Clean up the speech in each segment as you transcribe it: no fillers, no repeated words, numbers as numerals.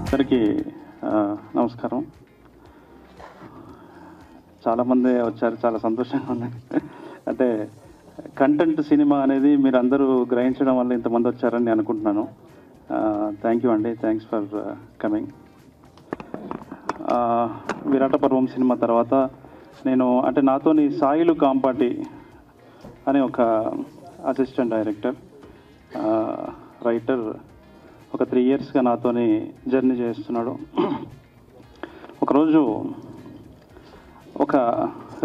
అందరికీ నమస్కారం. చాలామంది వచ్చారు, చాలా సంతోషంగా ఉంది. అంటే కంటెంట్ సినిమా అనేది మీరు అందరూ గ్రహించడం వల్ల ఇంతమంది వచ్చారని నేను అనుకుంటున్నాను. థ్యాంక్ యూ అండి, థ్యాంక్స్ ఫర్ కమింగ్. విరాట పర్వం సినిమా తర్వాత నేను అంటే నాతోని సాయిలు కాంపాటి అనే ఒక అసిస్టెంట్ డైరెక్టర్ రైటర్ ఒక 3 yearsగా నాతోని జర్నీ చేస్తున్నాడు. ఒకరోజు ఒక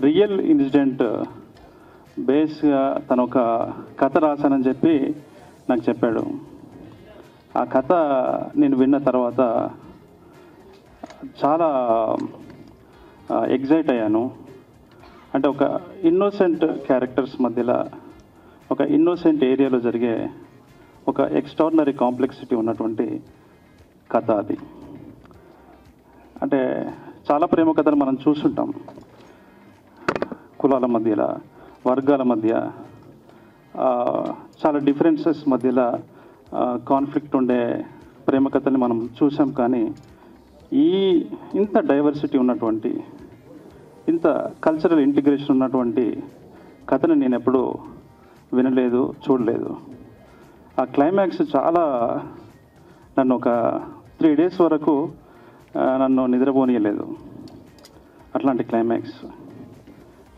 రియల్ ఇన్సిడెంట్ బేస్గా తను ఒక కథ రాశానని చెప్పి నాకు చెప్పాడు. ఆ కథ నేను విన్న తర్వాత చాలా ఎగ్జైట్ అయ్యాను. అంటే ఒక ఇన్నోసెంట్ క్యారెక్టర్స్ మధ్యలో ఒక ఇన్నోసెంట్ ఏరియాలో జరిగే ఒక ఎక్స్ట్రాడినరీ కాంప్లెక్సిటీ ఉన్నటువంటి కథ అది. అంటే చాలా ప్రేమ కథలు మనం చూస్తుంటాం, కులాల మధ్యలో, వర్గాల మధ్య చాలా డిఫరెన్సెస్ మధ్యలో కాన్ఫ్లిక్ట్ ఉండే ప్రేమ కథల్ని మనం చూసాం. కానీ ఇంత డైవర్సిటీ ఉన్నటువంటి, ఇంత కల్చరల్ ఇంటిగ్రేషన్ ఉన్నటువంటి కథని నేను ఎప్పుడూ వినలేదు, చూడలేదు. ఆ క్లైమాక్స్ చాలా నన్ను ఒక 3 days వరకు నన్ను నిద్రపోనీయలేదు, అట్లాంటి క్లైమాక్స్.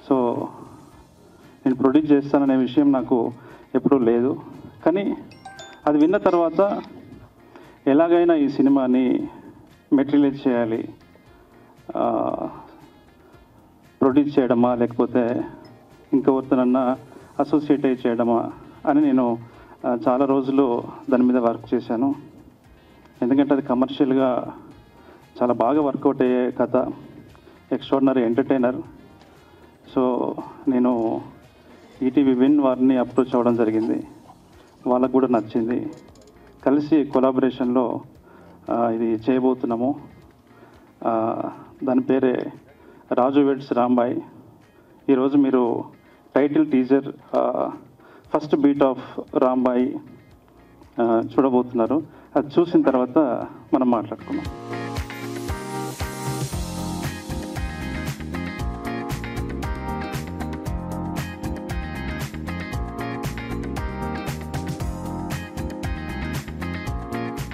సో నేను ప్రొడ్యూస్ చేస్తాననే విషయం నాకు ఎప్పుడూ లేదు. కానీ అది విన్న తర్వాత ఎలాగైనా ఈ సినిమాని మెటీరియలైజ్ చేయాలి, ప్రొడ్యూస్ చేయడమా లేకపోతే ఇంకెవరితోనన్నా అసోసియేట్ చేయడమా అని నేను చాలా రోజులు దాని మీద వర్క్ చేశాను. ఎందుకంటే అది కమర్షియల్గా చాలా బాగా వర్కౌట్ అయ్యే కథ, ఎక్స్ట్రాడినరీ ఎంటర్టైనర్. సో నేను ఈటీవీ విన్ వారిని అప్రోచ్ అవ్వడం జరిగింది, వాళ్ళకు కూడా నచ్చింది. కలిసి కొలాబరేషన్లో ఇది చేయబోతున్నాము. దాని పేరే రాజు వెడ్స్ రాంబాయ్. ఈరోజు మీరు title teaser first beat of Rambai చూడబోతున్నారు. అది చూసిన తర్వాత మనం మాట్లాడుకున్నాం.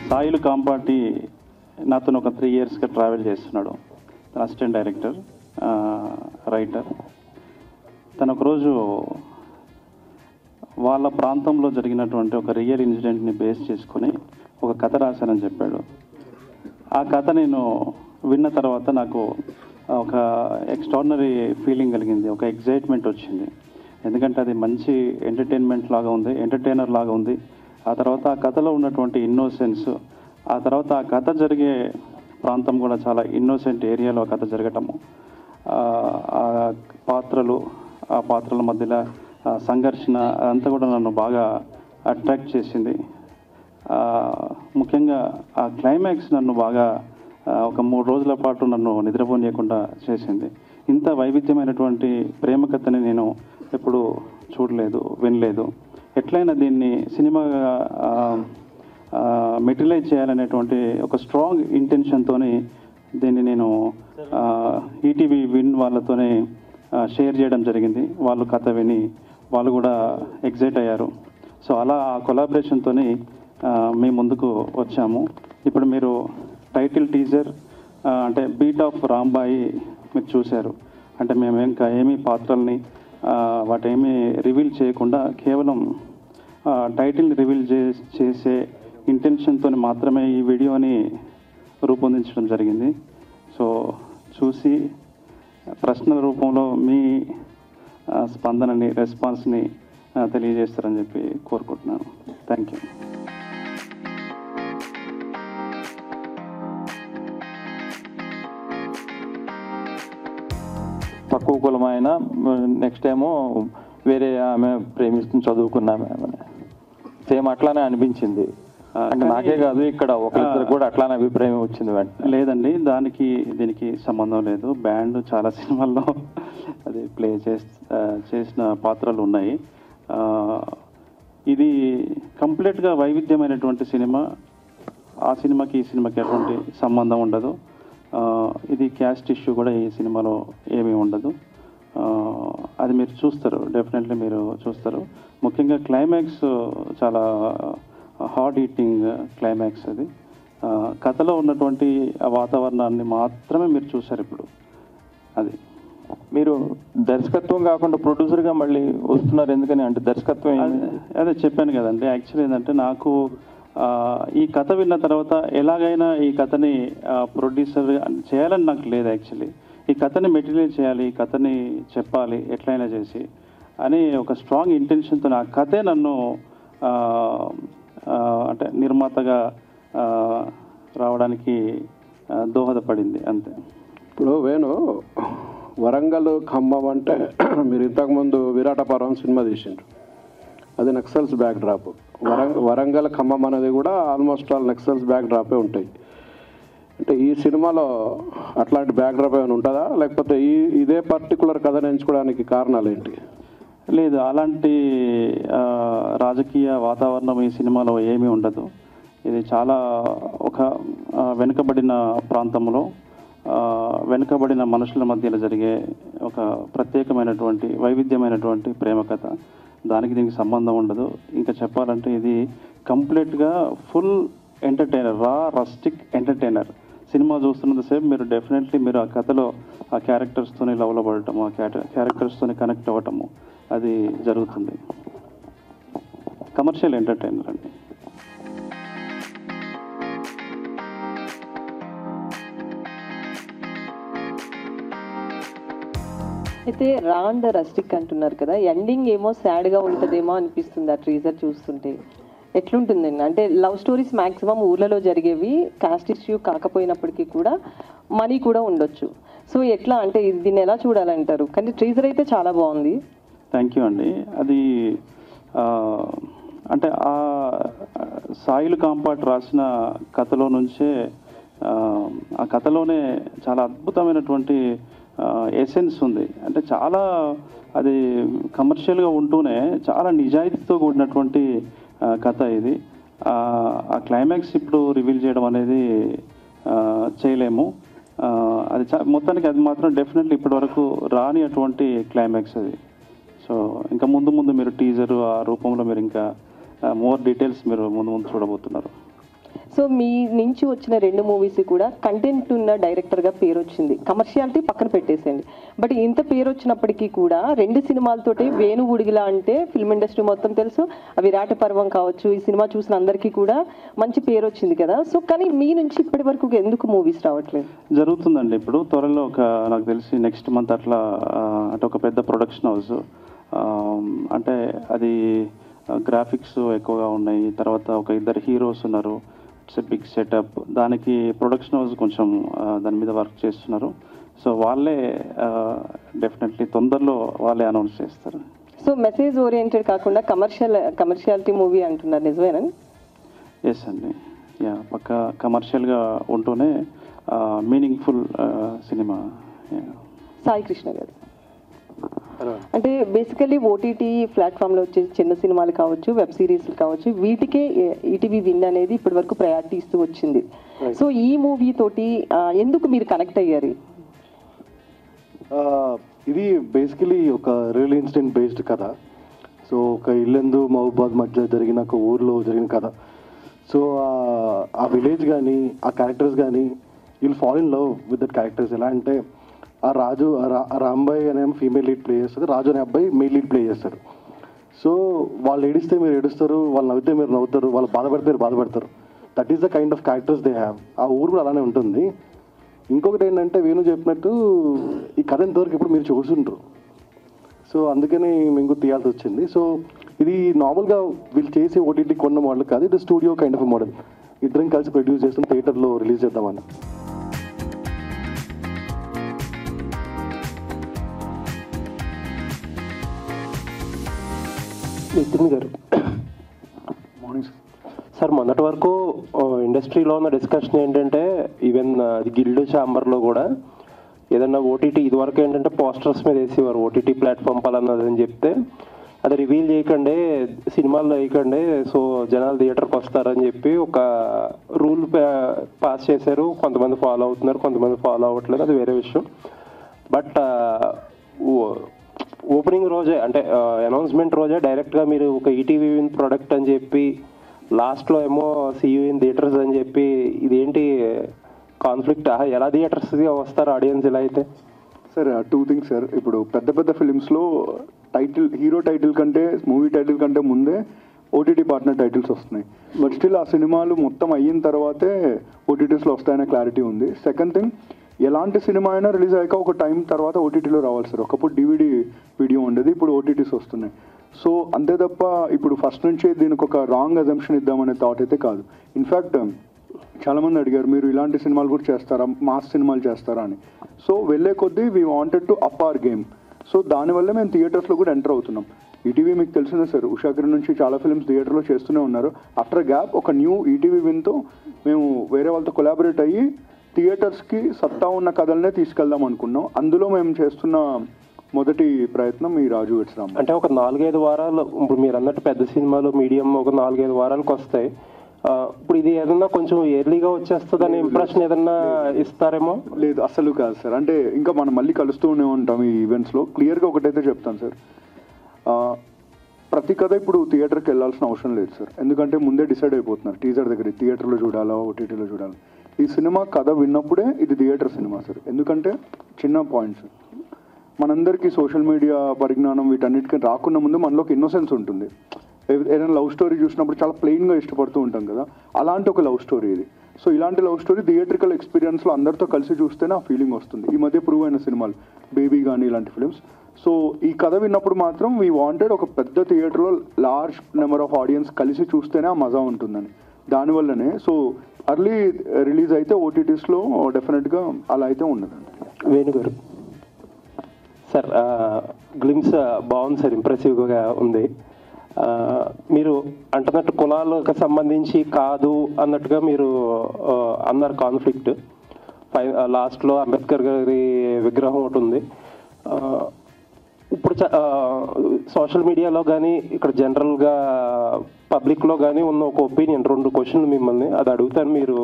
సాయిలు కాంపాటి నాతో ఒక 3 yearsగా ట్రావెల్ చేస్తున్నాడు. తన అసిస్టెంట్ డైరెక్టర్, రైటర్. తను ఒకరోజు వాళ్ళ ప్రాంతంలో జరిగినటువంటి ఒక రియల్ ఇన్సిడెంట్ని బేస్ చేసుకొని ఒక కథ రాశానని చెప్పాడు. ఆ కథ నేను విన్న తర్వాత నాకు ఒక ఎక్స్ట్రాడినరీ ఫీలింగ్ కలిగింది, ఒక ఎగ్జైట్మెంట్ వచ్చింది. ఎందుకంటే అది మంచి ఎంటర్టైనర్ లాగా ఉంది. ఆ తర్వాత ఆ కథలో ఉన్నటువంటి ఇన్నోసెన్స్, ఆ తర్వాత ఆ కథ జరిగే ప్రాంతం కూడా చాలా ఇన్నోసెంట్ ఏరియాలో కథ జరగటము, ఆ పాత్రల మధ్యలో సంఘర్షణ అంతా కూడా నన్ను బాగా అట్రాక్ట్ చేసింది. ముఖ్యంగా ఆ క్లైమాక్స్ నన్ను బాగా ఒక 3 రోజుల పాటు నన్ను నిద్రపోనీయకుండా చేసింది. ఇంత వైవిధ్యమైనటువంటి ప్రేమ కథని నేను ఎప్పుడు చూడలేదు, వినలేదు. ఎట్లయినా దీన్ని సినిమాగా మెటీరియలైజ్ చేయాలనేటువంటి ఒక స్ట్రాంగ్ ఇంటెన్షన్తోని దీన్ని నేను ఈటీవీ విన్ వాళ్ళతోనే షేర్ చేయడం జరిగింది. వాళ్ళు కథ విని వాళ్ళు కూడా ఎగ్జైట్ అయ్యారు. సో అలా ఆ కొలాబరేషన్తో మీ ముందుకు వచ్చాము. ఇప్పుడు మీరు టైటిల్ టీజర్ అంటే బీట్ ఆఫ్ రాంబాయి మీరు చూశారు. అంటే మేము ఇంకా ఏమీ పాత్రల్ని వాటేమీ రివీల్ చేయకుండా కేవలం టైటిల్ని రివీల్ చేసే ఇంటెన్షన్తో మాత్రమే ఈ వీడియోని రూపొందించడం జరిగింది. సో చూసి ప్రశ్నల రూపంలో మీ స్పందనని, రెస్పాన్స్ని తెలియజేస్తారని చెప్పి కోరుకుంటున్నాను. Thank you. తక్కువ కులమైన నెక్స్ట్ ఏమో వేరే ఆమె ప్రేమిస్తుంది, చదువుకున్నామే సేమ్ అట్లానే అనిపించింది. అంటే నాకే కాదు, ఇక్కడ ఒకరిద్దరు కూడా అట్లానే అభిప్రాయం వచ్చింది. లేదండి, దీనికి సంబంధం లేదు. బ్యాండ్ చాలా సినిమాల్లో అది ప్లే చేసిన పాత్రలు ఉన్నాయి. ఇది కంప్లీట్గా వైవిధ్యమైనటువంటి సినిమా. ఆ సినిమాకి ఈ సినిమాకి ఎటువంటి సంబంధం ఉండదు. ఇది క్యాస్ట్ ఇష్యూ కూడా ఈ సినిమాలో ఏమీ ఉండదు. అది మీరు చూస్తారు, డెఫినెట్లీ మీరు చూస్తారు. ముఖ్యంగా క్లైమాక్స్ చాలా హార్డ్ హీటింగ్ క్లైమాక్స్. అది కథలో ఉన్నటువంటి ఆ వాతావరణాన్ని మాత్రమే మీరు చూశారు ఇప్పుడు. అది మీరు దర్శకత్వం కాకుండా ప్రొడ్యూసర్గా మళ్ళీ వస్తున్నారు ఎందుకని? అంటే దర్శకత్వం అదే చెప్పాను కదండి. యాక్చువల్లీ ఏంటంటే నాకు ఈ కథ విన్న తర్వాత ఎలాగైనా ఈ కథని ప్రొడ్యూసర్ చేయాలని నాకు లేదు. యాక్చువల్లీ ఈ కథని మెటీరియల్ చేయాలి, ఈ కథని చెప్పాలి ఎట్లయినా చేసి అని ఒక స్ట్రాంగ్ ఇంటెన్షన్తో ఆ కథే నన్ను అంటే నిర్మాతగా రావడానికి దోహదపడింది అంతే. ఇప్పుడు వేణు వరంగల్ ఖమ్మం అంటే మీరు ఇంతకుముందు విరాట పర్వం సినిమా తీసిండ్రు, అది నక్సల్స్ బ్యాక్ డ్రాప్. వరంగల్ ఖమ్మం అనేది కూడా ఆల్మోస్ట్ ఆల్ నక్సల్స్ బ్యాక్ డ్రాపే ఉంటాయి. అంటే ఈ సినిమాలో అట్లాంటి బ్యాక్ డ్రాప్ ఏమైనా ఉంటుందా, లేకపోతే ఇదే పర్టికులర్ కథను ఎంచుకోవడానికి కారణాలు ఏంటి? లేదు, అలాంటి రాజకీయ వాతావరణం ఈ సినిమాలో ఏమీ ఉండదు. ఇది చాలా ఒక వెనుకబడిన ప్రాంతంలో వెనుకబడిన మనుషుల మధ్యలో జరిగే ఒక ప్రత్యేకమైనటువంటి వైవిధ్యమైనటువంటి ప్రేమ కథ. దానికి దీనికి సంబంధం ఉండదు. ఇంకా చెప్పాలంటే ఇది కంప్లీట్గా ఫుల్ ఎంటర్టైనర్, రస్టిక్ ఎంటర్టైనర్. సినిమా చూస్తున్నంతసేపు మీరు డెఫినెట్లీ మీరు ఆ కథలో ఆ క్యారెక్టర్స్తోనే లవ్లో పడటము, ఆ క్యారెక్టర్స్తోనే కనెక్ట్ అవ్వటము అది జరుగుతుంది. కమర్షియల్ ఎంటర్టైనర్ అండి. అయితే రాండ్ రస్టిక్ అంటున్నారు కదా, ఎండింగ్ ఏమో సాడ్గా ఉంటుందేమో అనిపిస్తుంది ఆ ట్రీజర్ చూస్తుంటే. ఎట్లుంటుందండి? అంటే లవ్ స్టోరీస్ మ్యాక్సిమం ఊర్లలో జరిగేవి, కాస్ట్ ఇష్యూ కాకపోయినప్పటికీ కూడా మనీ కూడా ఉండొచ్చు. సో ఎట్లా అంటే దీన్ని ఎలా చూడాలంటారు? కానీ ట్రీజర్ అయితే చాలా బాగుంది. థ్యాంక్ యూ అండి. అది అంటే ఆ సాయిల్ కాంపాట్ రాసిన కథలో నుంచే ఆ కథలోనే చాలా అద్భుతమైనటువంటి ఎసెన్స్ ఉంది. అంటే చాలా అది కమర్షియల్గా ఉంటూనే చాలా నిజాయితీతో కూడినటువంటి కథ ఇది. ఆ క్లైమాక్స్ ఇప్పుడు రివీల్ చేయడం అనేది చేయలేము. అది మొత్తానికి అది మాత్రం డెఫినెట్లీ ఇప్పటి వరకు రాని అటువంటి క్లైమాక్స్ అది. సో ఇంకా ముందు మీరు టీజర్ ఆ రూపంలో మీరు ఇంకా మోర్ డీటెయిల్స్ మీరు ముందు చూడబోతున్నారు. సో మీ నుంచి వచ్చిన 2 మూవీస్ కూడా కంటెంట్ ఉన్న డైరెక్టర్గా పేరు వచ్చింది, కమర్షియాలిటీ పక్కన పెట్టేసేయండి. బట్ ఇంత పేరు వచ్చినప్పటికీ కూడా 2 సినిమాలతోటి వేణు ఉడిగిలా అంటే ఫిల్మ్ ఇండస్ట్రీ మొత్తం తెలుసు. విరాట పర్వం కావచ్చు, ఈ సినిమా చూసిన అందరికీ కూడా మంచి పేరు వచ్చింది కదా. సో కానీ మీ నుంచి ఇప్పటి వరకు ఎందుకు మూవీస్ రావట్లేదు? జరుగుతుందండి. ఇప్పుడు త్వరలో నాకు తెలిసి నెక్స్ట్ మంత్ అట్లా అంటే ఒక పెద్ద ప్రొడక్షన్ హౌస్, అంటే అది గ్రాఫిక్స్ ఎక్కువగా ఉన్నాయి, తర్వాత ఒక 2 హీరోస్ ఉన్నారు, ఇట్స్ బిగ్ సెటప్. దానికి ప్రొడక్షన్ హౌస్ కొంచెం దాని మీద వర్క్ చేస్తున్నారు. సో వాళ్ళే డెఫినెట్లీ తొందరలో వాళ్ళే అనౌన్స్ చేస్తారు. సో మెసేజ్ ఓరియంటెడ్ కాకుండా కమర్షియాలిటీ మూవీ అంటున్నారు, నిజమేనా? ఎస్ అండి, యా, పక్క కమర్షియల్గా ఉంటూనే మీనింగ్ఫుల్ సినిమా. సాయి కృష్ణ గారు, అంటే బేసికల్లీ ఓటీటీ ప్లాట్ఫామ్లో వచ్చే చిన్న సినిమాలు కావచ్చు, వెబ్ సిరీస్లు కావచ్చు, వీటికే ఈటీవీ విన్ అనేది ఇప్పటి వరకు ప్రయారిటీ ఇస్తూ వచ్చింది. సో ఈ మూవీ తోటి ఎందుకు మీరు కనెక్ట్ అయ్యారు? ఇది బేసికలీ ఒక రియల్ ఇన్సిడెంట్ బేస్డ్ కథ. సో ఒక ఇల్లెందు మహబూబాద్ మధ్య జరిగిన ఒక ఊర్లో జరిగిన కథ. సో ఆ విలేజ్ కానీ ఆ క్యారెక్టర్స్ కానీ will fall in love with that characters. ఎలా అంటే ఆ రాంబాయ్ అనే ఫీమేల్ లీడ్ ప్లే చేస్తుంది, రాజు అనే అబ్బాయి మెయిల్ లీడ్ ప్లే చేస్తారు. సో వాళ్ళు ఏడిస్తే మీరు ఏడుస్తారు, వాళ్ళు నవ్వితే మీరు నవ్వుతారు, వాళ్ళు బాధపడితే మీరు బాధపడతారు. That is the kind of characters they have. ఆ ఊరు కూడా అలానే ఉంటుంది. ఇంకొకటి ఏంటంటే వేణు చెప్పినట్టు ఈ కథ ఇంతవరకు ఇప్పుడు మీరు చూసుంటారు. సో అందుకని మీకు తీయాల్సి వచ్చింది. సో ఇది నార్మల్గా వీళ్ళు చేసే ఓటీటీ కొన్న మోడల్ కాదు, ఇది స్టూడియో కైండ్ ఆఫ్ మోడల్. ఇద్దరం కలిసి ప్రొడ్యూస్ చేస్తాం, థియేటర్లో రిలీజ్ చేద్దామని. నితిన్ గారు, మార్నింగ్ సార్, మొన్నటి వరకు ఇండస్ట్రీలో ఉన్న డిస్కషన్ ఏంటంటే ఈవెన్ అది గిల్డ్ ఛాంబర్లో కూడా ఏదన్నా ఓటీటీ ఇదివరకు ఏంటంటే పోస్టర్స్ మీద వేసేవారు ఓటీటీ ప్లాట్ఫామ్ పలానాది అని చెప్తే అది రివీల్ చేయకండి, సినిమాల్లో వేయకండి, సో జనాలు థియేటర్కి వస్తారని చెప్పి ఒక రూల్ పాస్ చేశారు. కొంతమంది ఫాలో అవుతున్నారు, కొంతమంది ఫాలో అవ్వట్లేదు, అది వేరే విషయం. బట్ ఓపెనింగ్ రోజే అంటే అనౌన్స్మెంట్ రోజే డైరెక్ట్గా మీరు ఒక ఈటీవీ విన్ ప్రోడక్ట్ అని చెప్పి లాస్ట్లో ఏమో సీయూ ఇన్ థియేటర్స్ అని చెప్పి ఇదేంటి కాన్ఫ్లిక్ట్? ఎలా థియేటర్స్కి వస్తారు ఆడియన్స్ ఇలా అయితే? Sir 2 things sir. ఇప్పుడు పెద్ద పెద్ద ఫిలిమ్స్లో టైటిల్, హీరో టైటిల్ కంటే, మూవీ టైటిల్ కంటే ముందే ఓటీటీ పార్ట్నర్ టైటిల్స్ వస్తున్నాయి. బట్ స్టిల్ ఆ సినిమాలు మొత్తం అయిన తర్వాతే ఓటీటీస్లో వస్తాయనే క్లారిటీ ఉంది. సెకండ్ థింగ్, ఎలాంటి సినిమా అయినా రిలీజ్ అయ్యాక ఒక టైం తర్వాత ఓటీటీలో రావాలి సార్. ఒకప్పుడు డివిడి వీడియో ఉండేది, ఇప్పుడు ఓటీటీస్ వస్తున్నాయి. సో అంతే తప్ప ఇప్పుడు ఫస్ట్ నుంచి దీనికి ఒక రాంగ్ అజంప్షన్ ఇద్దామనే థాట్ అయితే కాదు. ఇన్ఫ్యాక్ట్ చాలామంది అడిగారు, మీరు ఇలాంటి సినిమాలు కూడా చేస్తారా, మాస్ సినిమాలు చేస్తారా అని. సో వెళ్ళే కొద్దీ we wanted to up hour game. So దానివల్ల మేము థియేటర్స్లో కూడా ఎంటర్ అవుతున్నాం. ఈటీవీ మీకు తెలిసిందే సార్, ఉషాకిరణ్ నుంచి చాలా ఫిల్మ్స్ థియేటర్లో చేస్తూనే ఉన్నారు. ఆఫ్టర్ గ్యాప్ ఒక న్యూ ఈటీవీ విన్తో మేము వేరే వాళ్ళతో కొలాబరేట్ అయ్యి థియేటర్స్కి సత్తా ఉన్న కథలనే తీసుకెళ్దాం అనుకున్నాం. అందులో మేము చేస్తున్న మొదటి ప్రయత్నం ఈ రాజు వెడ్స్ రాంబాబు. అంటే ఒక 4-5 వారాలు, ఇప్పుడు మీరు అన్నట్టు పెద్ద సినిమాలు మీడియం ఒక 4-5 వారాలకు వస్తాయి. ఇప్పుడు ఇది ఏదన్నా కొంచెం ఎర్లీగా వచ్చేస్తుంది అనే ఇంప్రెషన్ ఏదన్నా ఇస్తారేమో? లేదు, అసలు కాదు సార్. అంటే ఇంకా మనం మళ్ళీ కలుస్తూనే ఉంటాం ఈ ఈవెంట్స్లో. క్లియర్గా ఒకటైతే చెప్తాను సార్, ప్రతి కథ ఇప్పుడు థియేటర్కి వెళ్ళాల్సిన అవసరం లేదు సార్. ఎందుకంటే ముందే డిసైడ్ అయిపోతున్నారు టీజర్ దగ్గర, థియేటర్లో చూడాలా ఓటీటీలో చూడాలి. ఈ సినిమా కథ విన్నప్పుడే ఇది థియేటర్ సినిమా సార్. ఎందుకంటే చిన్న పాయింట్స్, మనందరికీ సోషల్ మీడియా పరిజ్ఞానం వీటన్నిటికీ రాకున్న ముందు మనలో ఒక ఇన్నోసెన్స్ ఉంటుంది. ఏదైనా లవ్ స్టోరీ చూసినప్పుడు చాలా ప్లెయిన్గా ఇష్టపడుతూ ఉంటాం కదా, అలాంటి ఒక లవ్ స్టోరీ ఇది. సో ఇలాంటి లవ్ స్టోరీ థియేట్రికల్ ఎక్స్పీరియన్స్లో అందరితో కలిసి చూస్తేనే ఆ ఫీలింగ్ వస్తుంది. ఈ మధ్య ప్రూవ్ అయిన సినిమాలు బేబీ కానీ ఇలాంటి ఫిలిమ్స్. సో ఈ కథ విన్నప్పుడు మాత్రం వీ వాంటెడ్ ఒక పెద్ద థియేటర్లో లార్జ్ నెంబర్ ఆఫ్ ఆడియన్స్ కలిసి చూస్తేనే ఆ మజా ఉంటుందని. దానివల్లనే సో అర్లీ రిలీజ్ అయితే ఓటీటీస్లో డెఫినెట్గా అలా అయితే ఉండదండి. వేణుగారు సార్, గ్లిమ్స్ బాగుంది సార్, ఇంప్రెసివ్గా ఉంది. మీరు అంటున్నట్టు కులాలకు సంబంధించి కాదు అన్నట్టుగా మీరు అన్నారు కాన్ఫ్లిక్ట్. లాస్ట్లో అంబేద్కర్ గారి విగ్రహం ఒకటి ఉంది. ఇప్పుడు సోషల్ మీడియాలో కానీ ఇక్కడ జనరల్గా పబ్లిక్లో కానీ ఉన్న ఒక ఒపీనియన్, 2 క్వశ్చన్లు మిమ్మల్ని అది అడుగుతాను, మీరు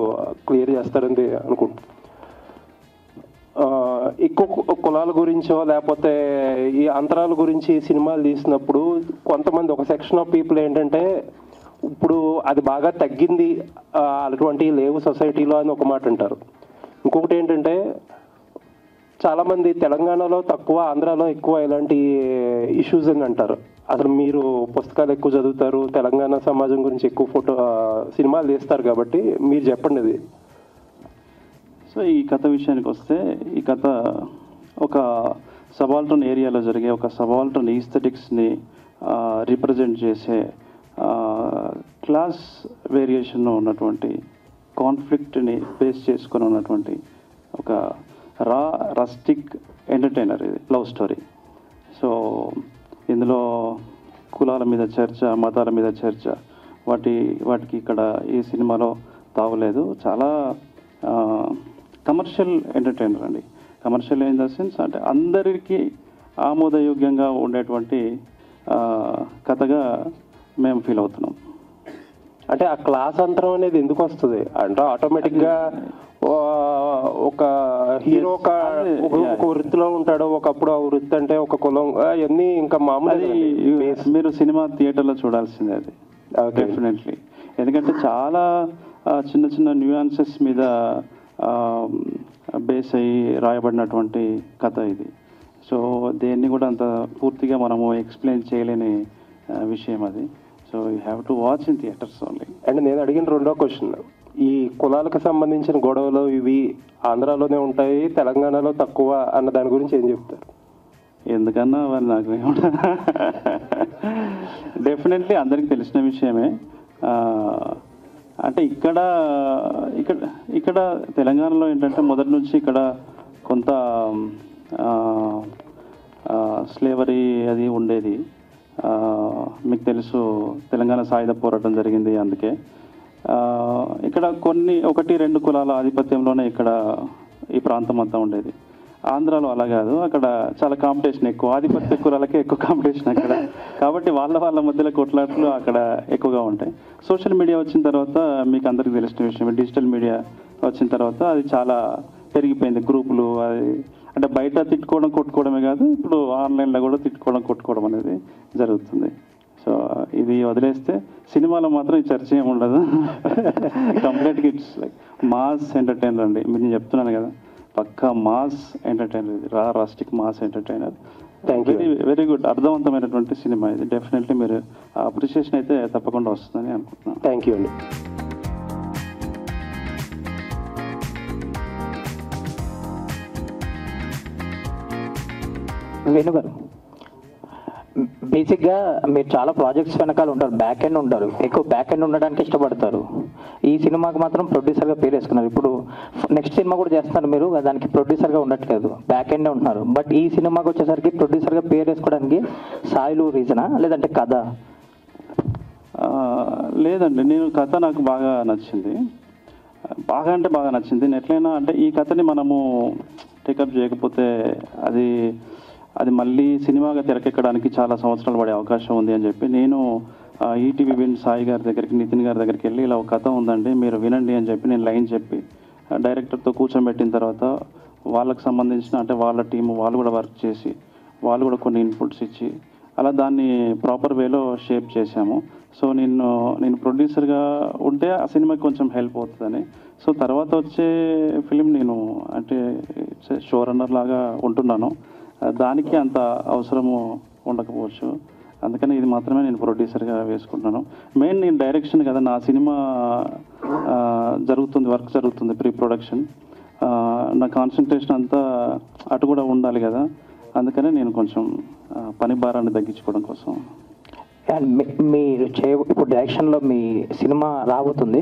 క్లియర్ చేస్తారని అనుకుంటున్నాను. ఎక్కువ కులాల గురించో లేకపోతే ఈ అంతరాల గురించి సినిమాలు తీసినప్పుడు కొంతమంది ఒక సెక్షన్ ఆఫ్ పీపుల్ ఏంటంటే ఇప్పుడు అది బాగా తగ్గింది, అటువంటివి లేవు సొసైటీలో అని ఒక మాట అంటారు. ఇంకొకటి ఏంటంటే చాలామంది తెలంగాణలో తక్కువ, ఆంధ్రాలో ఎక్కువ ఇలాంటి ఇష్యూస్ అని అంటారు. అసలు మీరు పుస్తకాలు ఎక్కువ చదువుతారు, తెలంగాణ సమాజం గురించి ఎక్కువ సినిమాలు తీస్తారు కాబట్టి మీరు చెప్పండి అది. సో ఈ కథ విషయానికి వస్తే, ఈ కథ ఒక సబాల్టర్న్ ఏరియాలో జరిగే ఒక సబాల్టర్న్ ఈస్థెటిక్స్ని రిప్రజెంట్ చేసే క్లాస్ వేరియేషన్లో ఉన్నటువంటి కాన్ఫ్లిక్ట్ని బేస్ చేసుకొని ఉన్నటువంటి ఒక రస్టిక్ ఎంటర్టైనర్ ఇది లవ్ స్టోరీ. సో ఇందులో కులాల మీద చర్చ, మతాల మీద చర్చ, వాటికి ఇక్కడ ఈ సినిమాలో తావలేదు. చాలా కమర్షియల్ ఎంటర్టైనర్ అండి. కమర్షియల్ ఇన్ ద సెన్స్ అంటే అందరికీ ఆమోదయోగ్యంగా ఉండేటువంటి కథగా మేము ఫీల్ అవుతున్నాం. అంటే ఆ క్లాస్ అంతరం అనేది ఎందుకు వస్తుంది అంటే ఆటోమేటిక్గా ఒక హీరో ఒక వృత్తిలో ఉంటాడు, ఒకప్పుడు ఆ వృత్తి అంటే ఒక కులం, అవన్నీ ఇంకా మామూలు. మీరు సినిమా థియేటర్లో చూడాల్సిందే అది డెఫినెట్లీ. ఎందుకంటే చాలా చిన్న చిన్న న్యూయాన్సెస్ మీద బేస్ అయ్యి రాయబడినటువంటి కథ ఇది. సో దేన్ని కూడా అంత పూర్తిగా మనము ఎక్స్ప్లెయిన్ చేయలేని విషయం అది. So you have to watch in theatres only. And నేను అడిగిన 2వ క్వశ్చన్, ఈ కులాలకు సంబంధించిన గొడవలు ఇవి ఆంధ్రాలోనే ఉంటాయి, తెలంగాణలో తక్కువ అన్న దాని గురించి ఏం చెప్తారు? ఎందుకన్నా మరి నాకు డెఫినెట్లీ అందరికీ తెలిసిన విషయమే. అంటే ఇక్కడ తెలంగాణలో ఏంటంటే మొదటి నుంచి ఇక్కడ కొంత స్లేవరీ అది ఉండేది. మీకు తెలుసు, తెలంగాణ సాయుధ పోరాటం జరిగింది. అందుకే ఇక్కడ 1-2 కులాల ఆధిపత్యంలోనే ఇక్కడ ఈ ప్రాంతం అంతా ఉండేది. ఆంధ్రాలో అలా కాదు, అక్కడ చాలా కాంపిటీషన్ ఎక్కువ, ఆధిపత్య కులాలకే ఎక్కువ కాంపిటీషన్ అక్కడ. కాబట్టి వాళ్ళ మధ్యలో కొట్లాట్లు అక్కడ ఎక్కువగా ఉంటాయి. సోషల్ మీడియా వచ్చిన తర్వాత మీకు అందరికీ తెలిసిన విషయం, డిజిటల్ మీడియా వచ్చిన తర్వాత అది చాలా పెరిగిపోయింది. గ్రూపులు అది అంటే బయట తిట్టుకోవడం కొట్టుకోవడమే కాదు, ఇప్పుడు ఆన్లైన్లో కూడా తిట్టుకోవడం కొట్టుకోవడం అనేది జరుగుతుంది. సో ఇది వదిలేస్తే సినిమాలో మాత్రం ఈ చర్చ ఏమి ఉండదు. కంప్లీట్గా ఇట్స్ లైక్ మాస్ ఎంటర్టైనర్ అండి. నేను చెప్తున్నాను కదా, పక్కా మాస్ ఎంటర్టైనర్, ఇది rustic mass entertainer. Very very good, అర్థవంతమైనటువంటి సినిమా ఇది. డెఫినెట్లీ మీరు అప్రిషియేషన్ అయితే తప్పకుండా వస్తుందని అనుకుంటున్నాను. థ్యాంక్ యూ అండి. వేణు గారు, బేసిక్గా మీరు చాలా ప్రాజెక్ట్స్ వెనకాల ఉంటారు, బ్యాక్ ఎండ్ ఉంటారు, ఎక్కువ బ్యాక్ ఎండ్ ఉండడానికి ఇష్టపడతారు. ఈ సినిమాకి మాత్రం ప్రొడ్యూసర్గా పేరు వేసుకున్నారు. ఇప్పుడు నెక్స్ట్ సినిమా కూడా చేస్తున్నారు మీరు, దానికి ప్రొడ్యూసర్గా ఉండట్లేదు, బ్యాక్ ఎండే ఉంటున్నారు. బట్ ఈ సినిమాకి వచ్చేసరికి ప్రొడ్యూసర్గా పేరు వేసుకోవడానికి సాయిలు రీజనా, లేదంటే కథ? లేదండి, నేను కథ నాకు బాగా నచ్చింది, బాగా అంటే బాగా నచ్చింది. ఎట్లయినా అంటే ఈ కథని మనము టేకప్ చేయకపోతే అది మళ్ళీ సినిమాగా తెరకెక్కడానికి చాలా సంవత్సరాలు పడే అవకాశం ఉంది అని చెప్పి నేను ఈటీవీ విన్ సాయి గారి దగ్గరికి, నితిన్ గారి దగ్గరికి వెళ్ళి ఇలా ఒక కథ ఉందండి మీరు వినండి అని చెప్పి నేను లైన్ చెప్పి డైరెక్టర్తో కూర్చోబెట్టిన తర్వాత వాళ్ళకి సంబంధించిన అంటే వాళ్ళ టీము వాళ్ళు కూడా వర్క్ చేసి వాళ్ళు కూడా కొన్ని ఇన్పుట్స్ ఇచ్చి అలా దాన్ని ప్రాపర్ వేలో షేప్ చేశాము. సో నేను ప్రొడ్యూసర్గా ఉంటే ఆ సినిమాకి కొంచెం హెల్ప్ అవుతుందని. సో తర్వాత వచ్చే ఫిలిం నేను అంటే షో రన్నర్ లాగా ఉంటున్నాను, దానికి అంత అవసరము ఉండకపోవచ్చు. అందుకని ఇది మాత్రమే నేను ప్రొడ్యూసర్గా వేసుకుంటున్నాను. మెయిన్ నేను డైరెక్షన్ కదా, నా సినిమా జరుగుతుంది, వర్క్ జరుగుతుంది, ప్రీ ప్రొడక్షన్, నా కాన్సన్ట్రేషన్ అంతా అటు కూడా ఉండాలి కదా. అందుకనే నేను కొంచెం పని భారాన్ని తగ్గించుకోవడం కోసం. అండ్ మీరు ఇప్పుడు డైరెక్షన్లో మీ సినిమా రాబోతుంది,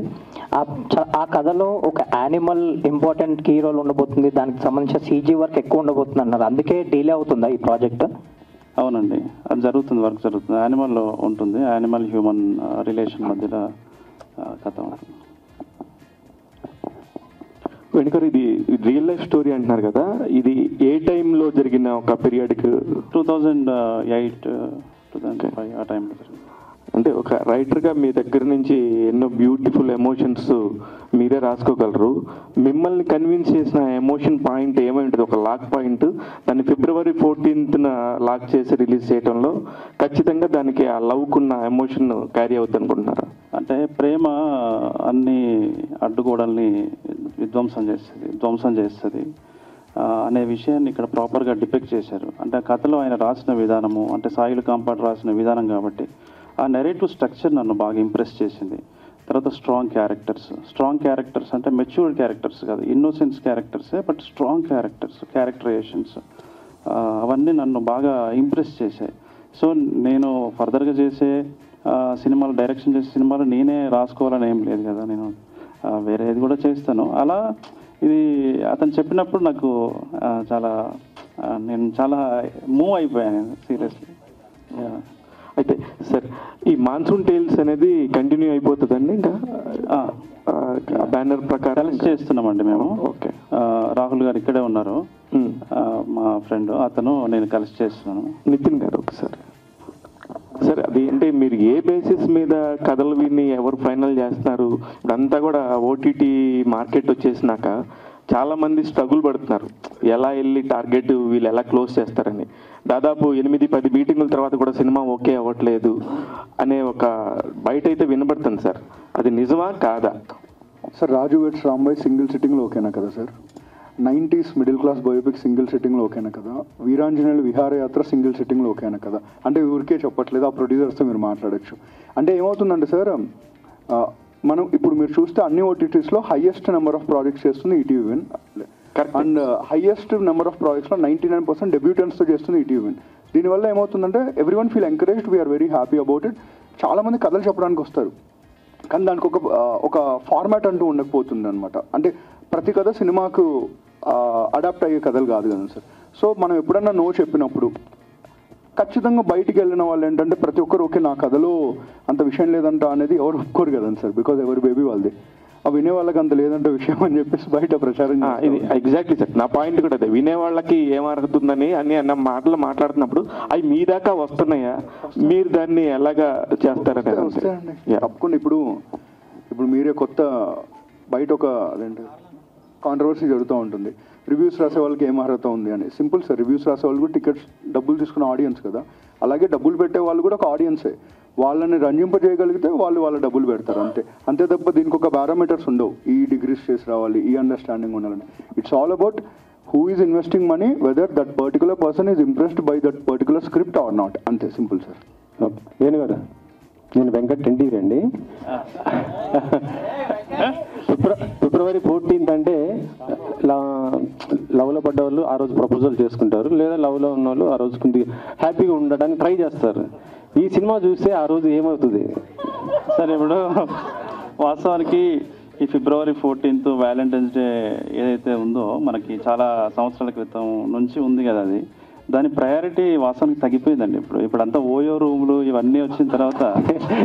ఆ కథలో ఒక యానిమల్ ఇంపార్టెంట్ కీ రోల్ ఉండబోతుంది, దానికి సంబంధించిన సీజీ వర్క్ ఎక్కువ ఉండబోతుంది అన్నారు, అందుకే డిలే అవుతుందా ఈ ప్రాజెక్ట్? అవునండి, అది జరుగుతుంది, వర్క్ జరుగుతుంది, యానిమల్లో ఉంటుంది, యానిమల్ హ్యూమన్ రిలేషన్ మధ్యలో కథ ఉంటుంది. వెనుకరు ఇది రియల్ లైఫ్ స్టోరీ అంటున్నారు కదా, ఇది ఏ టైంలో జరిగిన ఒక పీరియడ్కి? 2008, 2005 ఆ టైంలో జరిగింది. అంటే ఒక రైటర్గా మీ దగ్గర నుంచి ఎన్నో బ్యూటిఫుల్ ఎమోషన్స్ మీరే రాసుకోగలరు. మిమ్మల్ని కన్విన్స్ చేసిన ఎమోషన్ పాయింట్ ఏమై ఉంటుంది, ఒక లాక్ పాయింట్, దాన్ని February 14th లాక్ చేసి రిలీజ్ చేయడంలో ఖచ్చితంగా దానికి ఆ లవ్కున్న ఎమోషన్ క్యారీ అవుతుంది అనుకుంటున్నారా? అంటే ప్రేమ అన్ని అడ్డుగోడల్ని ధ్వంసం చేస్తుంది అనే విషయాన్ని ఇక్కడ ప్రాపర్గా డిపెక్ట్ చేశారు. అంటే ఆ కథలో ఆయన రాసిన విధానము, అంటే సాయిల్ కాంపాడ్ రాసిన విధానం కాబట్టి ఆ నెరేటివ్ స్ట్రక్చర్ నన్ను బాగా ఇంప్రెస్ చేసింది. తర్వాత స్ట్రాంగ్ క్యారెక్టర్స్ అంటే మెచ్యూర్డ్ క్యారెక్టర్స్ కాదు, ఇన్నోసెన్స్ క్యారెక్టర్సే, బట్ స్ట్రాంగ్ క్యారెక్టరేషన్స్ అవన్నీ నన్ను బాగా ఇంప్రెస్ చేశాయి. సో నేను ఫర్దర్గా చేసే సినిమాలు, డైరెక్షన్ చేసే సినిమాలు నేనే రాసుకోవాలని ఏం లేదు కదా, నేను వేరేది కూడా చేస్తాను. అలా ఇది అతను చెప్పినప్పుడు నాకు నేను చాలా మూవ్ అయిపోయాను సీరియస్లీ. అయితే సార్, ఈ మాన్సూన్ టేల్స్ అనేది కంటిన్యూ అయిపోతుందండి ఇంకా బ్యానర్ ప్రకారం? కలిసి చేస్తున్నామండి మేము. ఓకే, రాహుల్ గారు ఇక్కడే ఉన్నారు, మా ఫ్రెండ్, అతను నేను కలిసి చేస్తున్నాను. నితిన్ గారు ఒకసారి సార్, అది అంటే మీరు ఏ బేసిస్ మీద కథలు విని ఎవరు ఫైనల్ చేస్తున్నారు? ఇదంతా కూడా ఓటీటీ మార్కెట్ వచ్చేసినాక చాలా మంది స్ట్రగుల్ పడుతున్నారు, ఎలా వెళ్ళి టార్గెట్ వీళ్ళు ఎలా క్లోజ్ చేస్తారని. దాదాపు 8-10 మీటింగుల తర్వాత కూడా సినిమా ఓకే అవ్వట్లేదు అనే ఒక బయట అయితే వినబడుతుంది సార్, అది నిజమా కాదా? Sir, Raju weds Rambai single సిట్టింగ్లో ఓకేనా కదా sir? 90s middle class biopic single సిట్టింగ్లో ఓకేనా కదా? వీరాంజనేయులు విహారయాత్ర సింగిల్ సిట్టింగ్లో ఓకేనా కదా? అంటే ఊరికే చెప్పట్లేదు, ఆ ప్రొడ్యూసర్స్తో మీరు మాట్లాడచ్చు. అంటే ఏమవుతుందంటే సార్, మనం ఇప్పుడు మీరు చూస్తే అన్ని ఓటీటీస్లో హైయెస్ట్ నెంబర్ ఆఫ్ ప్రాజెక్ట్స్ చేస్తుంది ETV Win, and highest number of ప్రాజెక్ట్స్లో 99% డెబ్యూటెంట్స్తో చేస్తుంది ఈటీవీ విన్. దీనివల్ల ఏమవుతుందంటే everyone feel encouraged, we are very happy about it. చాలామంది కథలు చెప్పడానికి వస్తారు, కానీ దానికి ఒక ఫార్మాట్ అంటూ ఉండకపోతుంది అనమాట. అంటే ప్రతి కథ సినిమాకు అడాప్ట్ అయ్యే కథలు కాదు కదా సార్. సో మనం ఎప్పుడన్నా నో చెప్పినప్పుడు ఖచ్చితంగా బయటికి వెళ్ళిన వాళ్ళు ఏంటంటే ప్రతి ఒక్కరు ఓకే నా కథలో అంత విషయం లేదంట అనేది ఎవరు ఒప్పుకోరు కదండి సార్, బికాజ్ ఎవరి బేబీ వాళ్ళది. ఆ వినే వాళ్ళకి అంత లేదంటే విషయం అని చెప్పేసి బయట ప్రచారం ఇది ఎగ్జాక్ట్లీ సార్, నా పాయింట్ కూడా అదే. వినే వాళ్ళకి ఏమరుగుతుందని అన్న మాటలు మాట్లాడుతున్నప్పుడు అవి మీ దాకా వస్తున్నాయా, మీరు దాన్ని ఎలాగా చేస్తారని. వస్తాయండి తప్పకుండా. ఇప్పుడు మీరే కొత్త బయట ఒక అదేంటి కాంట్రవర్సీ జరుగుతూ ఉంటుంది, రివ్యూస్ రాసే వాళ్ళకి ఏం అర్హత ఉంది అని. సింపుల్ సార్, రివ్యూస్ రాసే వాళ్ళు కూడా టికెట్స్ డబ్బులు తీసుకున్న ఆడియన్స్ కదా, అలాగే డబ్బులు పెట్టే వాళ్ళు కూడా ఒక ఆడియన్సే. వాళ్ళని రంజింపజేయగలిగితే వాళ్ళ డబ్బులు పెడతారు అంతే తప్ప దీనికి ఒక పారామీటర్స్ ఉండవు, ఈ డిగ్రీస్ చేసి రావాలి, ఈ అండర్స్టాండింగ్ ఉండాలని. It's all about who is investing money, weather that particular person is impressed by that particular script or not. అంతే సింపుల్ సార్. వేణు గారు, నేను వెంకట్ ఎన్టీవీ అండి. ఫిబ్రవరి 14th అంటే లవ్లో పడ్డ వాళ్ళు ఆ రోజు ప్రపోజల్ చేసుకుంటారు, లేదా లవ్లో ఉన్న వాళ్ళు ఆ రోజు కొంచెం హ్యాపీగా ఉండడానికి ట్రై చేస్తారు. ఈ సినిమా చూస్తే ఆ రోజు ఏమవుతుంది సార్? ఇప్పుడు వాస్తవానికి ఈ ఫిబ్రవరి 14th వ్యాలంటైన్స్ డే ఏదైతే ఉందో మనకి చాలా సంవత్సరాల క్రితం నుంచి ఉంది కదా, అది దాని ప్రయారిటీ వాస్తవానికి తగ్గిపోయిందండి. ఇప్పుడు అంతా ఓయో రూములు ఇవన్నీ వచ్చిన తర్వాత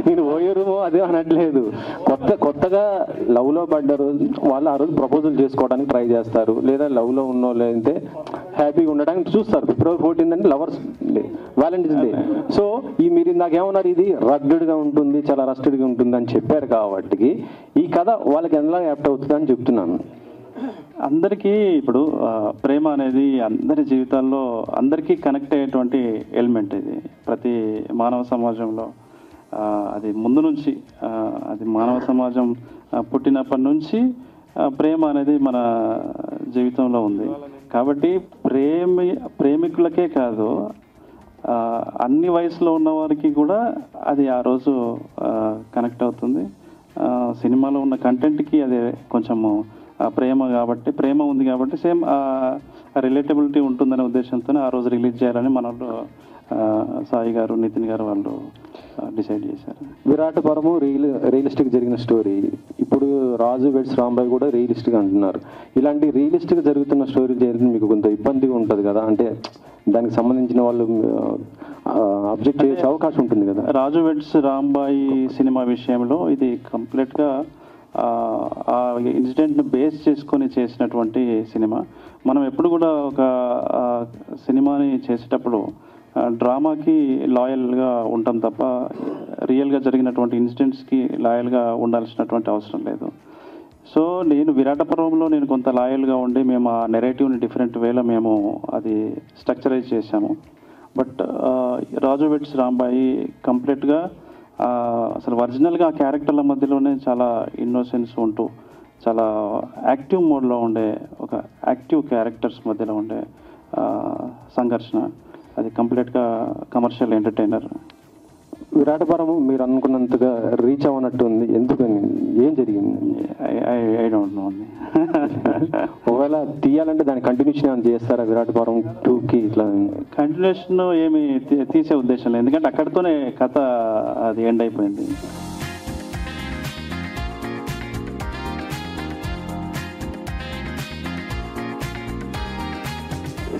నేను ఓయో రూము అదే అనట్లేదు, కొత్తగా లవ్లో పడ్డారు వాళ్ళు ఆ రోజు ప్రపోజల్ చేసుకోవడానికి ట్రై చేస్తారు, లేదా లవ్లో ఉన్న వాళ్ళు అయితే హ్యాపీగా ఉండడానికి చూస్తారు. ఫిబ్రవరి 14th అంటే lovers day, Valentine's day. So మీరు నాకేమన్నారు, ఇది రగ్డెడ్గా ఉంటుంది, చాలా రస్టెడ్గా ఉంటుంది అని చెప్పారు కాబట్టి ఈ కథ వాళ్ళకి ఎలా యాప్ట్ అవుతుంది అని చెప్తున్నాను. అందరికీ ఇప్పుడు ప్రేమ అనేది అందరి జీవితాల్లో అందరికీ కనెక్ట్ అయ్యేటువంటి ఎలిమెంట్. ఇది ప్రతి మానవ సమాజంలో అది ముందు నుంచి అది మానవ సమాజం పుట్టినప్పటి నుంచి ప్రేమ అనేది మన జీవితంలో ఉంది. కాబట్టి ప్రేమికులకే కాదు, అన్ని వయసులో ఉన్న వారికి కూడా అది ఆ రోజు కనెక్ట్ అవుతుంది. సినిమాలో ఉన్న కంటెంట్కి అదే కొంచెము ప్రేమ కాబట్టి, ప్రేమ ఉంది కాబట్టి సేమ్ రిలేటబిలిటీ ఉంటుందనే ఉద్దేశంతో ఆ రోజు రిలీజ్ చేయాలని మన సాయి గారు, నితిన్ గారు వాళ్ళు డిసైడ్ చేశారు. విరాట్ పరము రియలిస్టిక్ జరిగిన స్టోరీ, ఇప్పుడు రాజు వెడ్స్ రాంబాయ్ కూడా రియలిస్టిక్ అంటున్నారు. ఇలాంటి రియలిస్టిక్ జరుగుతున్న స్టోరీ చేయడం మీకు కొంత ఇబ్బందిగా ఉంటుంది కదా, అంటే దానికి సంబంధించిన వాళ్ళు అబ్జెక్ట్ చేసే అవకాశం ఉంటుంది కదా. రాజు వెడ్స్ రాంబాయి సినిమా విషయంలో ఇది కంప్లీట్గా ఆ ఇన్సిడెంట్ని బేస్ చేసుకొని చేసినటువంటి సినిమా. మనం ఎప్పుడు కూడా ఒక సినిమాని చేసేటప్పుడు డ్రామాకి లాయల్గా ఉంటాం తప్ప రియల్గా జరిగినటువంటి ఇన్సిడెంట్స్కి లాయల్గా ఉండాల్సినటువంటి అవసరం లేదు. సో నేను విరాట పర్వంలో నేను కొంత లాయల్గా ఉండి మేము ఆ నెరేటివ్ని డిఫరెంట్ వేలో మేము అది స్ట్రక్చరైజ్ చేశాము. బట్ రాజు వెడ్స్ రాంబాయి కంప్లీట్గా అసలు ఒరిజినల్గా ఆ క్యారెక్టర్ల మధ్యలోనే చాలా ఇన్నోసెన్స్ ఉంటూ చాలా యాక్టివ్ మోడ్లో ఉండే ఒక యాక్టివ్ క్యారెక్టర్స్ మధ్యలో ఉండే సంఘర్షణ, అది కంప్లీట్గా కమర్షియల్ ఎంటర్టైనర్. విరాటపురము మీరు అనుకున్నంతగా రీచ్ అవ్వనట్టు ఉంది, ఎందుకని, ఏం జరిగింది? ఐ డోంట్ నో అండి. ఒకవేళ తీయాలంటే దాని కంటిన్యూషన్ ఏమైనా చేస్తారా విరాటపురం 2కి? ఇట్లా కంటిన్యూషన్ ఏమి తీసే ఉద్దేశం లేదు, ఎందుకంటే అక్కడితోనే కథ అది ఎండ్ అయిపోయింది.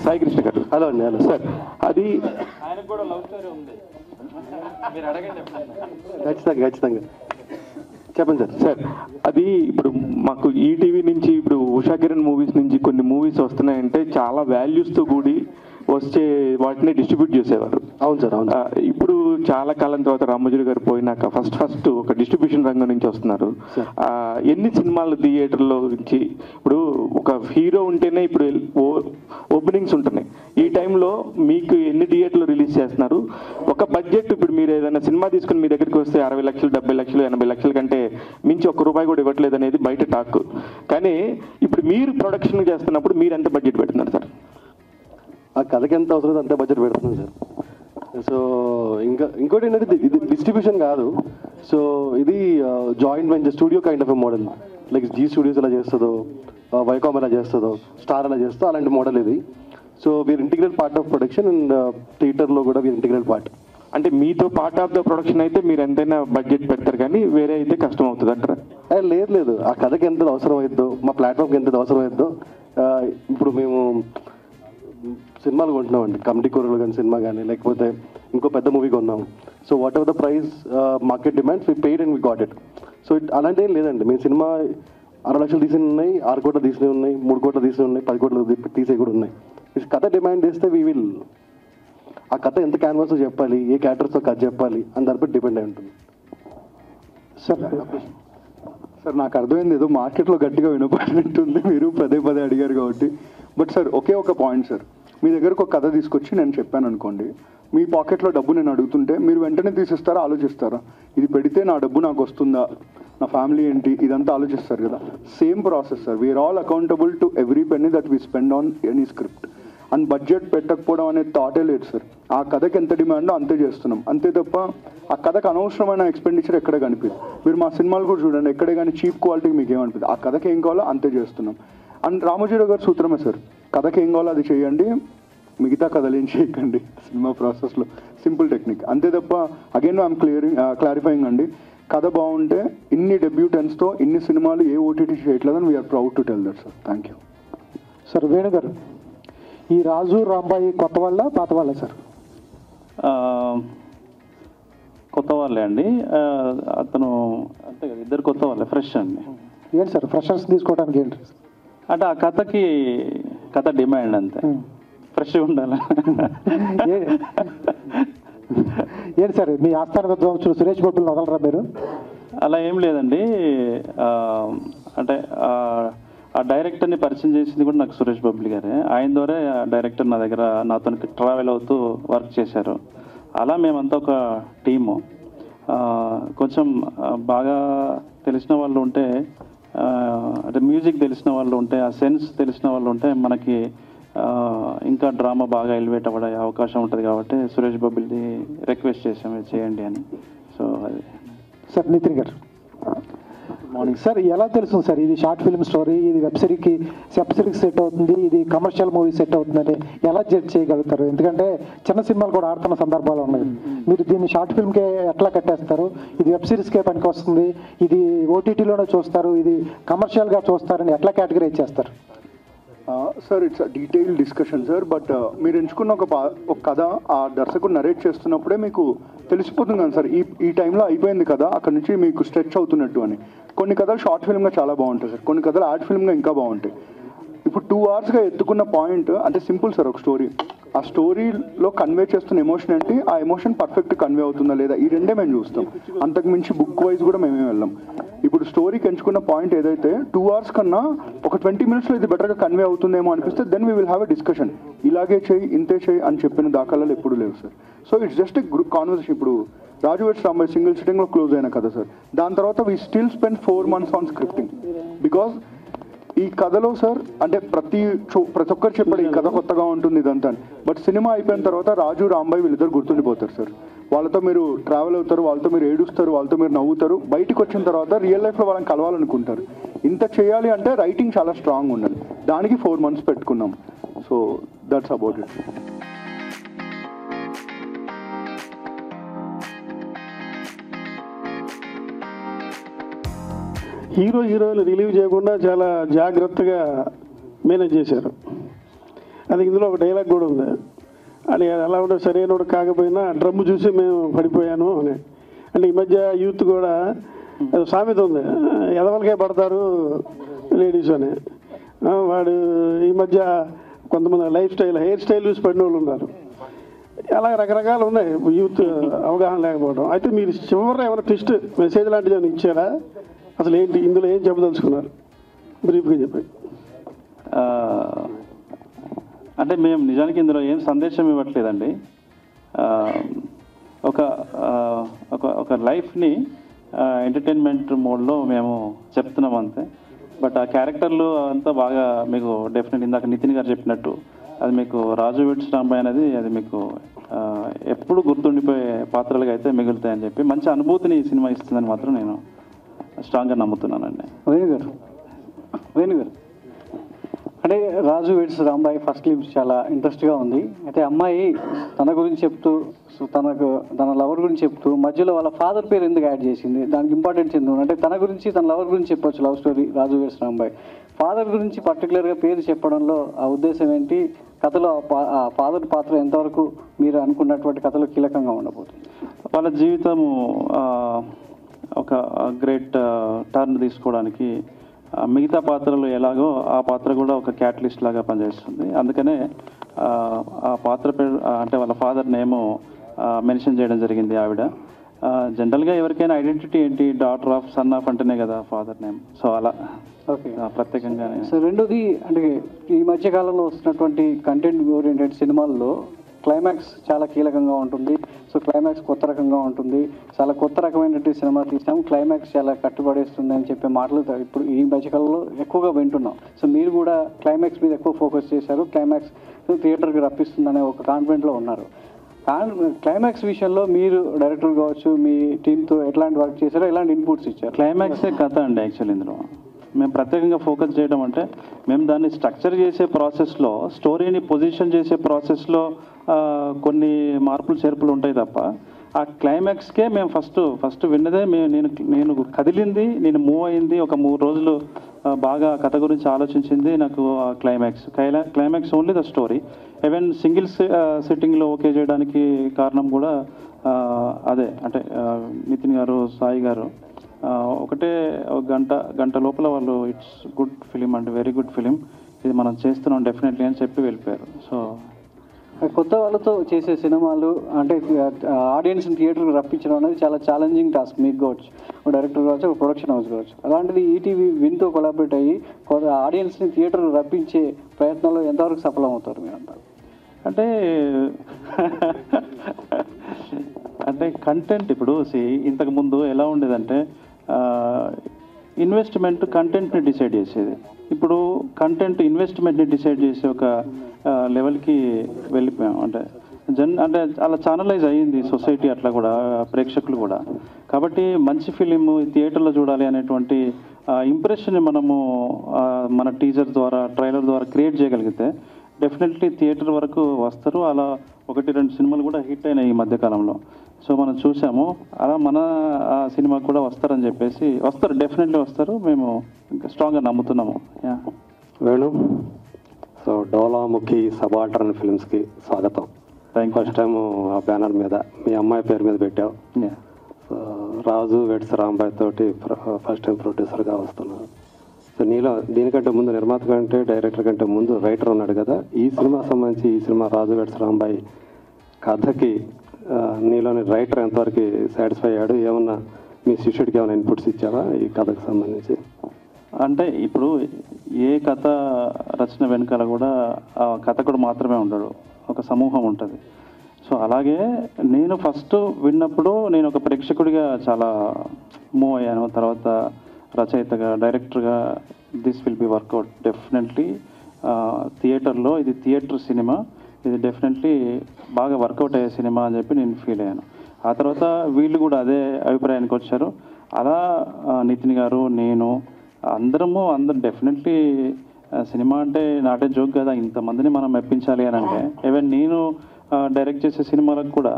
సాయి కృష్ణ గారు, హలో అండి. Hello sir. అది ఆయనకు కూడా లవ్ స్టోరీ ఉంది, మీరు అడగండి. ఖచ్చితంగా చెప్పండి సార్. సార్ అది ఇప్పుడు మాకు ఈటీవీ నుంచి ఇప్పుడు ఉషా కిరణ్ మూవీస్ నుంచి కొన్ని మూవీస్ వస్తున్నాయంటే చాలా వాల్యూస్తో కూడి వచ్చే వాటిని డిస్ట్రిబ్యూట్ చేసేవారు. అవును సార్, అవును. ఇప్పుడు చాలా కాలం తర్వాత రామోజీ గారు పోయినాక ఫస్ట్ ఒక డిస్ట్రిబ్యూషన్ రంగం నుంచి వస్తున్నారు. ఎన్ని సినిమాలు థియేటర్లో నుంచి ఇప్పుడు ఒక హీరో ఉంటేనే ఇప్పుడు ఓపెనింగ్స్ ఉంటున్నాయి. ఈ టైంలో మీకు ఎన్ని థియేటర్లు రిలీజ్ చేస్తున్నారు? ఒక బడ్జెట్ ఇప్పుడు మీరు ఏదైనా సినిమా తీసుకుని మీ దగ్గరికి వస్తే 60 లక్షలు, 70 లక్షలు, 80 లక్షల కంటే మించి ₹1 కూడా ఇవ్వట్లేదు అనేది బయట టాక్. కానీ ఇప్పుడు మీరు ప్రొడక్షన్ చేస్తున్నప్పుడు మీరు ఎంత బడ్జెట్ పెడుతున్నారు సార్? ఆ కథకి ఎంత అవసరం అంతే బడ్జెట్ పెడుతున్నాం సార్. సో ఇంకోటి ఏంటంటే ఇది డిస్ట్రిబ్యూషన్ కాదు. సో ఇది joint venture studio kind of a model. Like Zee studios ఎలా చేస్తుందో, వైకామ్ ఎలా చేస్తుందో, స్టార్ ఎలా చేస్తుందో అలాంటి మోడల్ ఇది. So we're integral part of production and థియేటర్లో కూడా వీఆర్ ఇంటిగ్రల్ పార్ట్. అంటే మీతో పార్ట్ ఆఫ్ ద ప్రొడక్షన్ అయితే మీరు ఎంతైనా బడ్జెట్ పెడతారు, కానీ వేరే అయితే కష్టం అవుతుంది అంటారా? లేదు, ఆ కథకి ఎంత అవసరం అవుతుందో, మా ప్లాట్ఫామ్కి ఎంత అవసరం అవుతుందో. ఇప్పుడు మేము సినిమాలు కొంటున్నామండి, కమిటీ కూరలు కానీ సినిమా కానీ, లేకపోతే ఇంకో పెద్ద మూవీ కొన్నాం. So whatever the price market demands we paid and we got it. So అలాంటి ఏం లేదండి. మేము సినిమా 6 లక్షలు తీసినవి ఉన్నాయి, 6 కోట్లు తీసినవి ఉన్నాయి, 3 కోట్లు తీసినవి ఉన్నాయి, 10 కోట్లు తీసేవి కూడా ఉన్నాయి. కథ డిమాండ్ చేస్తే వీ విల్, ఆ కథ ఎంత క్యాన్వాస్ చెప్పాలి, ఏ క్యారెక్టర్స్తో కథ చెప్పాలి అని దానిపై డిపెండ్ అయి ఉంటుంది. సార్ నాకు అర్థమైంది, ఏదో మార్కెట్లో గట్టిగా వినపడినట్టుంది, మీరు పదే పదే అడిగారు కాబట్టి. బట్ సార్ ఒకే ఒక పాయింట్ సార్, మీ దగ్గరకు ఒక కథ తీసుకొచ్చి నేను చెప్పాను అనుకోండి, మీ పాకెట్లో డబ్బు నేను అడుగుతుంటే మీరు వెంటనే తీసిస్తారా, ఆలోచిస్తారా? ఇది పెడితే నా డబ్బు నాకు వస్తుందా, నా ఫ్యామిలీ ఏంటి, ఇదంతా ఆలోచిస్తారు కదా. Same process sir, we are all accountable to every penny that we spend on any script. And budget పెట్టకపోవడం అనే థాటే లేదు సార్. ఆ కథకి ఎంత డిమాండో అంతే చేస్తున్నాం, అంతే తప్ప ఆ కథకు అనవసరమైన ఎక్స్పెండిచర్ ఎక్కడ కనిపిదు. మీరు మా సినిమాలు కూడా చూడండి, ఎక్కడే కానీ చీప్ క్వాలిటీకి మీకు ఏమనిపిస్తుంది, ఆ కథకి ఏం కావాలో అంతే చేస్తున్నాం. అండ్ రామోజీరావు గారి సూత్రమే సార్, కథకి ఏం కావాలో అది చేయండి, మిగతా కథలు ఏం చేయకండి సినిమా ప్రాసెస్లో. సింపుల్ టెక్నిక్ అంతే తప్ప, అగైన్ ఐఎమ్ క్లారిఫైయింగ్ అండి, కథ బాగుంటే ఇన్ని డెబ్యూటెన్స్తో ఇన్ని సినిమాలు ఏ ఓటీటీ చేయట్లేదని we are proud to tell that sir. Thank you sir. వేణుగారు, ఈ రాజు రాంబాయి కొత్త వాళ్ళ పాత వాళ్ళ సార్? కొత్త వాళ్ళే అండి. అతను అంతే కదా, ఇద్దరు కొత్త వాళ్ళే, ఫ్రెష్ అండి. ఏంటి సార్ ఫ్రెషర్స్ తీసుకోవడానికి ఏంటి అంటే ఆ కథకి కథ డిమాండ్ అంతే, ఫ్రెష్గా ఉండాలి. ఏంటి సార్ మీ ఆస్థాన విద్వాంసులు సురేష్ బాబుని వదలరా మీరు? అలా ఏం లేదండి, అంటే ఆ డైరెక్టర్ని పరిచయం చేసింది కూడా నాకు సురేష్ బబ్లి గారే. ఆయన ద్వారా ఆ డైరెక్టర్ నా దగ్గర నాతో ట్రావెల్ అవుతూ వర్క్ చేశారు. అలా మేమంతా ఒక టీము. కొంచెం బాగా తెలిసిన వాళ్ళు ఉంటే, అంటే మ్యూజిక్ తెలిసిన వాళ్ళు ఉంటే, ఆ సెన్స్ తెలిసిన వాళ్ళు ఉంటే మనకి ఇంకా డ్రామా బాగా ఎలివేట్ అవ్వడే అవకాశం ఉంటుంది. కాబట్టి సురేష్ బబ్బిల్ని రిక్వెస్ట్ చేసాము చేయండి అని. సో అది సార్. నితిన్ గారు మార్నింగ్ సార్. ఎలా తెలుస్తుంది సార్ ఇది షార్ట్ ఫిల్మ్ స్టోరీ, ఇది వెబ్ సిరీస్కి సెట్ అవుతుంది, ఇది కమర్షియల్ మూవీ సెట్ అవుతుందని ఎలా జడ్జ్ చేయగలుగుతారు? ఎందుకంటే చిన్న సినిమాలు కూడా ఆడుతున్న సందర్భాలు ఉన్నాయి. మీరు దీన్ని షార్ట్ ఫిల్మ్కే ఎట్లా కట్టేస్తారు? ఇది వెబ్ సిరీస్కే పనికి వస్తుంది, ఇది ఓటీటీలోనే చూస్తారు, ఇది కమర్షియల్గా చూస్తారని ఎట్లా కేటగరైజ్ చేస్తారు? Sir it's detail discussion sir. But మీరు ఎంచుకున్న ఒక కథ ఆ దర్శకుడు నరేట్ చేస్తున్నప్పుడే మీకు తెలిసిపోతుంది కదా సార్, ఈ టైంలో అయిపోయింది కదా, అక్కడ నుంచి మీకు స్ట్రెచ్ అవుతున్నట్టు అని. కొన్ని కథలు షార్ట్ ఫిల్మ్గా చాలా బాగుంటాయి సార్, కొన్ని కథలు యాడ్ ఫిల్మ్గా ఇంకా బాగుంటాయి. ఇప్పుడు 2 hours ఎత్తుకున్న పాయింట్ అంటే సింపుల్ సార్. ఒక స్టోరీ, ఆ స్టోరీలో కన్వే చేస్తున్న ఎమోషన్ ఏంటి, ఆ ఎమోషన్ పర్ఫెక్ట్ కన్వే అవుతుందా లేదా, ఈ రెండే మేము చూస్తాం. అంతకు మించి బుక్ వైజ్ కూడా మేమే వెళ్ళాం. ఇప్పుడు స్టోరీకి ఎంచుకున్న పాయింట్ ఏదైతే 2 hours కన్నా ఒక 20 minutesలో ఇది బెటర్గా కన్వే అవుతుందేమో అనిపిస్తే then we will have a discussion. ఇలాగే చేయి, ఇంతే చేయి అని చెప్పిన దాఖలాలు ఎప్పుడు లేవు sir. So it's just a group conversation. ఇప్పుడు రాజు వెడ్స్ రాంబాయ్ సింగిల్ సిట్టింగ్లో క్లోజ్ అయిన కథ సార్. దాని తర్వాత we still spend 4 months on scripting. Because ఈ కథలో సార్ అంటే ప్రతి ఒక్కరు చెప్పాడు ఈ కథ కొత్తగా ఉంటుంది ఇదంతా. బట్ సినిమా అయిపోయిన తర్వాత రాజు రాంబాయ్ వీళ్ళిద్దరు గుర్తుండిపోతారు సార్. వాళ్ళతో మీరు ట్రావెల్ అవుతారు, వాళ్ళతో మీరు ఏడుస్తారు, వాళ్ళతో మీరు నవ్వుతారు. బయటకు వచ్చిన తర్వాత రియల్ లైఫ్లో వాళ్ళని కలవాలనుకుంటారు. ఇంత చేయాలి అంటే రైటింగ్ చాలా స్ట్రాంగ్ ఉండాలి. దానికి 4 months పెట్టుకున్నాం. So that's about it. హీరోయిన్లు రిలీవ్ చేయకుండా చాలా జాగ్రత్తగా మేనేజ్ చేశారు. అది ఇందులో ఒక డైలాగ్ కూడా ఉంది, అది ఎలా ఉంటే సరైనడు కాకపోయినా డ్రమ్ము చూసి మేము పడిపోయాను అని. అంటే ఈ మధ్య యూత్ కూడా సామెత ఉంది, ఎదవలకే పడతారు లేడీస్ అని. వాడు ఈ మధ్య కొంతమంది హెయిర్ స్టైల్ చూసి పడిన వాళ్ళు ఉన్నారు. అలా రకరకాలు ఉన్నాయి యూత్ అవగాహన లేకపోవడం. అయితే మీరు చివరి ఏమైనా ట్విస్ట్ మెసేజ్ లాంటిది ఏమైనా ఇచ్చారా? అసలు ఏంటి ఇందులో ఏం చెప్పదలుచుకున్నారు బ్రీఫ్గా చెప్పండి. అంటే మేము నిజానికి ఇందులో ఏం సందేశం ఇవ్వట్లేదండి. ఒక లైఫ్ని ఎంటర్టైన్మెంట్ మోడ్లో మేము చెప్తున్నాం అంతే. బట్ ఆ క్యారెక్టర్లు అంతా బాగా మీకు డెఫినెట్ ఇందాక నితిన్ గారు చెప్పినట్టు అది మీకు రాజు వెడ్స్ రాంబాయ్ అనేది అది మీకు ఎప్పుడు గుర్తుండిపోయే పాత్రలుగా అయితే మిగులుతాయని చెప్పి మంచి అనుభూతిని ఈ సినిమా ఇస్తుందని మాత్రం నేను స్ట్రాంగ్గా నమ్ముతున్నానండి. వేణుగారు అంటే రాజు వెడ్స్ రాంబాయ్ ఫస్ట్ క్లిప్స్ చాలా ఇంట్రెస్ట్గా ఉంది. అయితే అమ్మాయి తన గురించి చెప్తూ తన లవర్ గురించి చెప్తూ మధ్యలో వాళ్ళ ఫాదర్ పేరు ఎందుకు యాడ్ చేసింది, దానికి ఇంపార్టెన్స్ ఎందుకు అంటే తన గురించి తన లవర్ గురించి చెప్పొచ్చు లవ్ స్టోరీ రాజు వెడ్స్ రాంబాయ్. ఫాదర్ గురించి పర్టికులర్గా పేరు చెప్పడంలో ఆ ఉద్దేశం ఏంటి, కథలో ఆ ఫాదర్ పాత్ర ఎంతవరకు మీరు అనుకున్నటువంటి కథలో కీలకంగా ఉండబోతుంది? వాళ్ళ జీవితము ఒక ఒక గ్రేట్ టర్న్ తీసుకోవడానికి మిగతా పాత్రలు ఎలాగో ఆ పాత్ర కూడా ఒక క్యాటలిస్ట్ లాగా పనిచేస్తుంది. అందుకనే ఆ పాత్ర పేరు అంటే వాళ్ళ ఫాదర్ నేమ్ మెన్షన్ చేయడం జరిగింది ఆవిడ. జనరల్గా ఎవరికైనా ఐడెంటిటీ ఏంటి, డాటర్ ఆఫ్, సన్ ఆఫ్ అంటేనే కదా ఫాదర్ నేమ్. సో అలా ఓకే, ప్రత్యేకంగానే. సో రెండోది అంటే ఈ మధ్యకాలంలో వస్తున్నటువంటి కంటెంట్ ఓరియంటెడ్ సినిమాల్లో క్లైమాక్స్ చాలా కీలకంగా ఉంటుంది. సో క్లైమాక్స్ కొత్త రకంగా ఉంటుంది. చాలా కొత్త రకమైనటువంటి సినిమా తీసాం, క్లైమాక్స్ చాలా కట్టుబడేస్తుంది అని చెప్పే మాటలు ఇప్పుడు ఈ మధ్యకాలంలో ఎక్కువగా వింటున్నాం. సో మీరు కూడా క్లైమాక్స్ మీద ఎక్కువ ఫోకస్ చేశారు, క్లైమాక్స్ థియేటర్కి రప్పిస్తుందనే ఒక కాన్ఫిడెంట్లో ఉన్నారు. క్లైమాక్స్ విషయంలో మీరు డైరెక్టర్ కావచ్చు, మీ టీంతో ఎట్లాంటి వర్క్ చేశారో, ఎలాంటి ఇన్పుట్స్ ఇచ్చారు? క్లైమాక్సే కథ అండి యాక్చువల్. ఇందులో మేము ప్రత్యేకంగా ఫోకస్ చేయడం అంటే మేము దాన్ని స్ట్రక్చర్ చేసే ప్రాసెస్లో, స్టోరీని పొజిషన్ చేసే ప్రాసెస్లో కొన్ని మార్పులు చేర్పులు ఉంటాయి తప్ప ఆ క్లైమాక్స్కే మేము ఫస్ట్ విన్నదే నేను కదిలింది, నేను మూవ్ అయింది, ఒక 3 రోజులు బాగా కథ గురించి ఆలోచించింది నాకు ఆ climax only the story. Even single సిట్టింగ్లో ఓకే చేయడానికి కారణం కూడా అదే. అంటే నితిన్ గారు, సాయి గారు ఒకటే గంట లోపల వాళ్ళు it's good film and very good film, ఇది మనం చేస్తున్నాం డెఫినెట్లీ అని చెప్పి వెళ్ళిపోయారు. సో కొత్త వాళ్ళతో చేసే సినిమాలు అంటే ఆడియన్స్ని థియేటర్కి రప్పించడం అనేది చాలా ఛాలెంజింగ్ టాస్క్. మీకు కావచ్చు, డైరెక్టర్ కావచ్చు, ఒక ప్రొడక్షన్ హౌస్ కావచ్చు. అలాంటిది ఈటీవీ విన్తో కొలాబరేట్ అయ్యి ఆడియన్స్ని థియేటర్కి రప్పించే ప్రయత్నంలో ఎంతవరకు సఫలం అవుతారు మీరంతా? అంటే కంటెంట్ ఇప్పుడు ఇంతకు ముందు ఎలా ఉండేదంటే ఇన్వెస్ట్మెంట్ కంటెంట్ని డిసైడ్ చేసేది. ఇప్పుడు కంటెంట్ ఇన్వెస్ట్మెంట్ని డిసైడ్ చేసే ఒక లెవెల్కి వెళ్ళిపోయాం. అంటే అలా ఛానలైజ్ అయ్యింది సొసైటీ, అట్లా కూడా ప్రేక్షకులు కూడా. కాబట్టి మంచి ఫిలిం థియేటర్లో చూడాలి అనేటువంటి ఇంప్రెషన్ని మనము మన టీజర్ ద్వారా, ట్రైలర్ ద్వారా క్రియేట్ చేయగలిగితే డెఫినెట్లీ థియేటర్ వరకు వస్తారు. అలా 1-2 సినిమాలు కూడా హిట్ అయినాయి ఈ మధ్యకాలంలో. సో మనం చూసాము, అలా మన సినిమా కూడా వస్తారని చెప్పేసి వస్తారు, డెఫినెట్లీ వస్తారు. మేము ఇంకా స్ట్రాంగ్గా నమ్ముతున్నాము. వేణు, సో డోలాముఖి సబాల్టర్న్ ఫిల్మ్స్కి స్వాగతం. ఫస్ట్ టైం ఆ బ్యానర్ మీద మీ అమ్మాయి పేరు మీద పెట్టావు. సో రాజు వెడ్స్ రాంబాయ్ తోటి ఫస్ట్ టైం ప్రొడ్యూసర్గా వస్తున్నావు. సో నీలో దీనికంటే ముందు నిర్మాత కంటే, డైరెక్టర్ కంటే ముందు రైటర్ ఉన్నాడు కదా. ఈ సినిమా సంబంధించి ఈ సినిమా రాజు వెడ్స్ రాంబాయ్ కథకి నీలోని రైటర్ ఎంతవరకు సాటిస్ఫై అయ్యాడు? ఏమన్నా మీ శిష్యుడికి ఏమైనా ఇన్పుట్స్ ఇచ్చావా ఈ కథకు సంబంధించి? అంటే ఇప్పుడు ఏ కథ రచన వెనకాల కూడా ఆ కథకుడు మాత్రమే ఉండడు, ఒక సమూహం ఉంటుంది. సో అలాగే నేను ఫస్ట్ విన్నప్పుడు నేను ఒక ప్రేక్షకుడిగా చాలా మూవ్ అయ్యాను. తర్వాత రచయితగా, డైరెక్టర్గా this will be work out definitely. థియేటర్లో ఇది థియేటర్ సినిమా, ఇది డెఫినెట్లీ బాగా వర్కౌట్ అయ్యే సినిమా అని చెప్పి నేను ఫీల్ అయ్యాను. ఆ తర్వాత వీళ్ళు కూడా అదే అభిప్రాయానికి వచ్చారు. అలా నితిన్ గారు, నేను అందరూ డెఫినెట్లీ సినిమా అంటే నాటే జోక్ కదా, ఇంతమందిని మనం మెప్పించాలి అని అంటే. ఈవెన్ నేను డైరెక్ట్ చేసే సినిమాలకు కూడా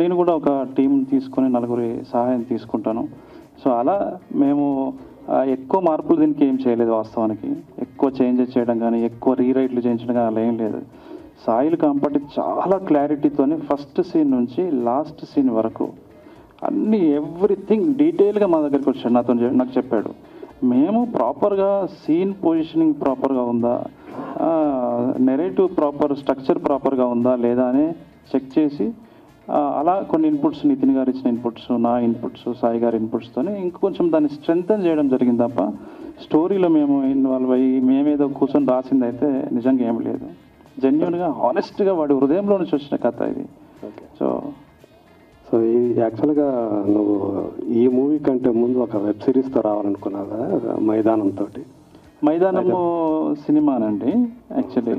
నేను కూడా ఒక టీం తీసుకొని 4 సహాయం తీసుకుంటాను. సో అలా మేము ఎక్కువ మార్పులు దీనికి ఏం చేయలేదు వాస్తవానికి. ఎక్కువ చేంజెస్ చేయడం కానీ, ఎక్కువ రీరైట్లు చేయించడం కానీ అలా ఏం లేదు. సాయిల్ కాంపటి చాలా క్లారిటీతోని ఫస్ట్ సీన్ నుంచి లాస్ట్ సీన్ వరకు అన్ని ఎవ్రీథింగ్ డీటెయిల్గా మా దగ్గరికి వచ్చాడు, నాకు చెప్పాడు. మేము ప్రాపర్గా సీన్ పొజిషనింగ్ ప్రాపర్గా ఉందా, నెరేటివ్ ప్రాపర్ స్ట్రక్చర్ ప్రాపర్గా ఉందా లేదా అని చెక్ చేసి అలా కొన్ని ఇన్పుట్స్, నితిన్ గారు ఇచ్చిన ఇన్పుట్స్, నా ఇన్పుట్స్, సాయి గారి ఇన్పుట్స్తోనే ఇంకొంచెం దాన్ని స్ట్రెంగ్తన్ చేయడం జరిగింది తప్ప స్టోరీలో మేము ఇన్వాల్వ్ అయ్యి మేమేదో కూర్చొని రాసింది అయితే నిజంగా ఏం లేదు. జెన్యున్గా, హానెస్ట్గా వాడి హృదయంలో నుంచి వచ్చిన కథ ఇది. సో ఈ యాక్చువల్గా నువ్వు ఈ మూవీ కంటే ముందు ఒక వెబ్ సిరీస్తో రావాలనుకున్నావా మైదానంతో? మైదానము సినిమానండి యాక్చువల్లీ.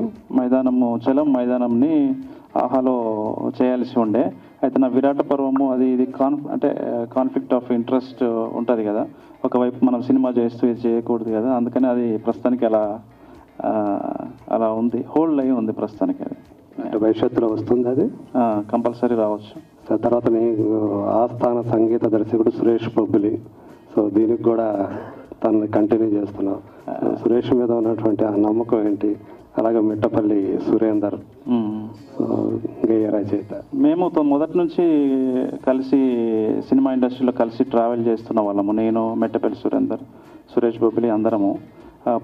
చలం మైదానంని ఆహాలో చేయాల్సి ఉండే. అయితే నా విరాట పర్వము అది ఇది అంటే కాన్ఫ్లిక్ట్ ఆఫ్ ఇంట్రెస్ట్ ఉంటుంది కదా, ఒకవైపు మనం సినిమా చేస్తూ ఇది చేయకూడదు కదా, అందుకని అది ప్రస్తుతానికి అలా ఉంది, హోల్డ్ అయ్యి ఉంది ప్రస్తుతానికి. అది అంటే భవిష్యత్తులో వస్తుంది, అది కంపల్సరీ రావచ్చు. సో తర్వాత నీకు ఆస్థాన సంగీత దర్శకుడు సురేష్ బొబ్బిలి, సో దీనికి కూడా తను కంటిన్యూ చేస్తున్నావు. సురేష్ మీద ఉన్నటువంటి ఆ నమ్మకం ఏంటి? అలాగే మిట్టపల్లి సురేందర్, సో మీ రచయిత? మేము మొదటి నుంచి కలిసి సినిమా ఇండస్ట్రీలో కలిసి ట్రావెల్ చేస్తున్న వాళ్ళము. నేను, మెట్టపల్లి సురేందర్, సురేష్ బొబ్బిలి అందరము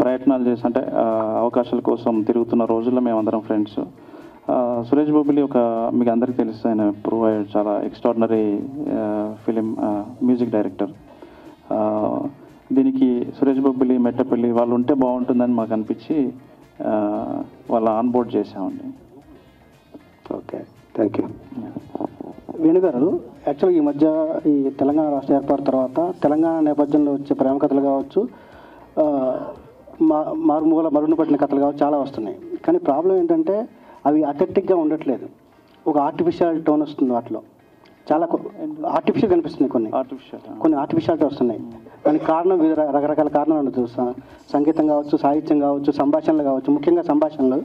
ప్రయత్నాలు చేసి అంటే అవకాశాల కోసం తిరుగుతున్న రోజుల్లో మేమందరం ఫ్రెండ్స్. సురేష్ బొబ్బిలి మీకు అందరికీ తెలుసు, ఆయన ప్రూవ్ అయ్యాడు, చాలా ఎక్స్ట్రాడినరీ ఫిలిం మ్యూజిక్ డైరెక్టర్. దీనికి సురేష్ బొబ్బిలి, మెట్టపల్లి వాళ్ళు ఉంటే బాగుంటుందని మాకు అనిపించి వాళ్ళ ఆన్బోర్డ్ చేసామండి. Okay, thank you. వేణుగారు, యాక్చువల్గా ఈ మధ్య ఈ తెలంగాణ రాష్ట్ర ఏర్పాటు తర్వాత తెలంగాణ నేపథ్యంలో వచ్చే ప్రేమ కథలు కావచ్చు, మరుగున పట్టిన కథలు కావచ్చు, చాలా వస్తున్నాయి. కానీ ప్రాబ్లం ఏంటంటే అవి అథెంటిక్గా ఉండట్లేదు. ఒక ఆర్టిఫిషియల్ టోన్ వస్తుంది వాటిలో, చాలా ఆర్టిఫిషియల్ కనిపిస్తున్నాయి. కొన్ని ఆర్టిఫిషియాలిటీ వస్తున్నాయి. దానికి కారణం రకరకాల కారణాలు ఉండొచ్చు. సంగీతం కావచ్చు, సాహిత్యం కావచ్చు, సంభాషణలు కావచ్చు. ముఖ్యంగా సంభాషణలు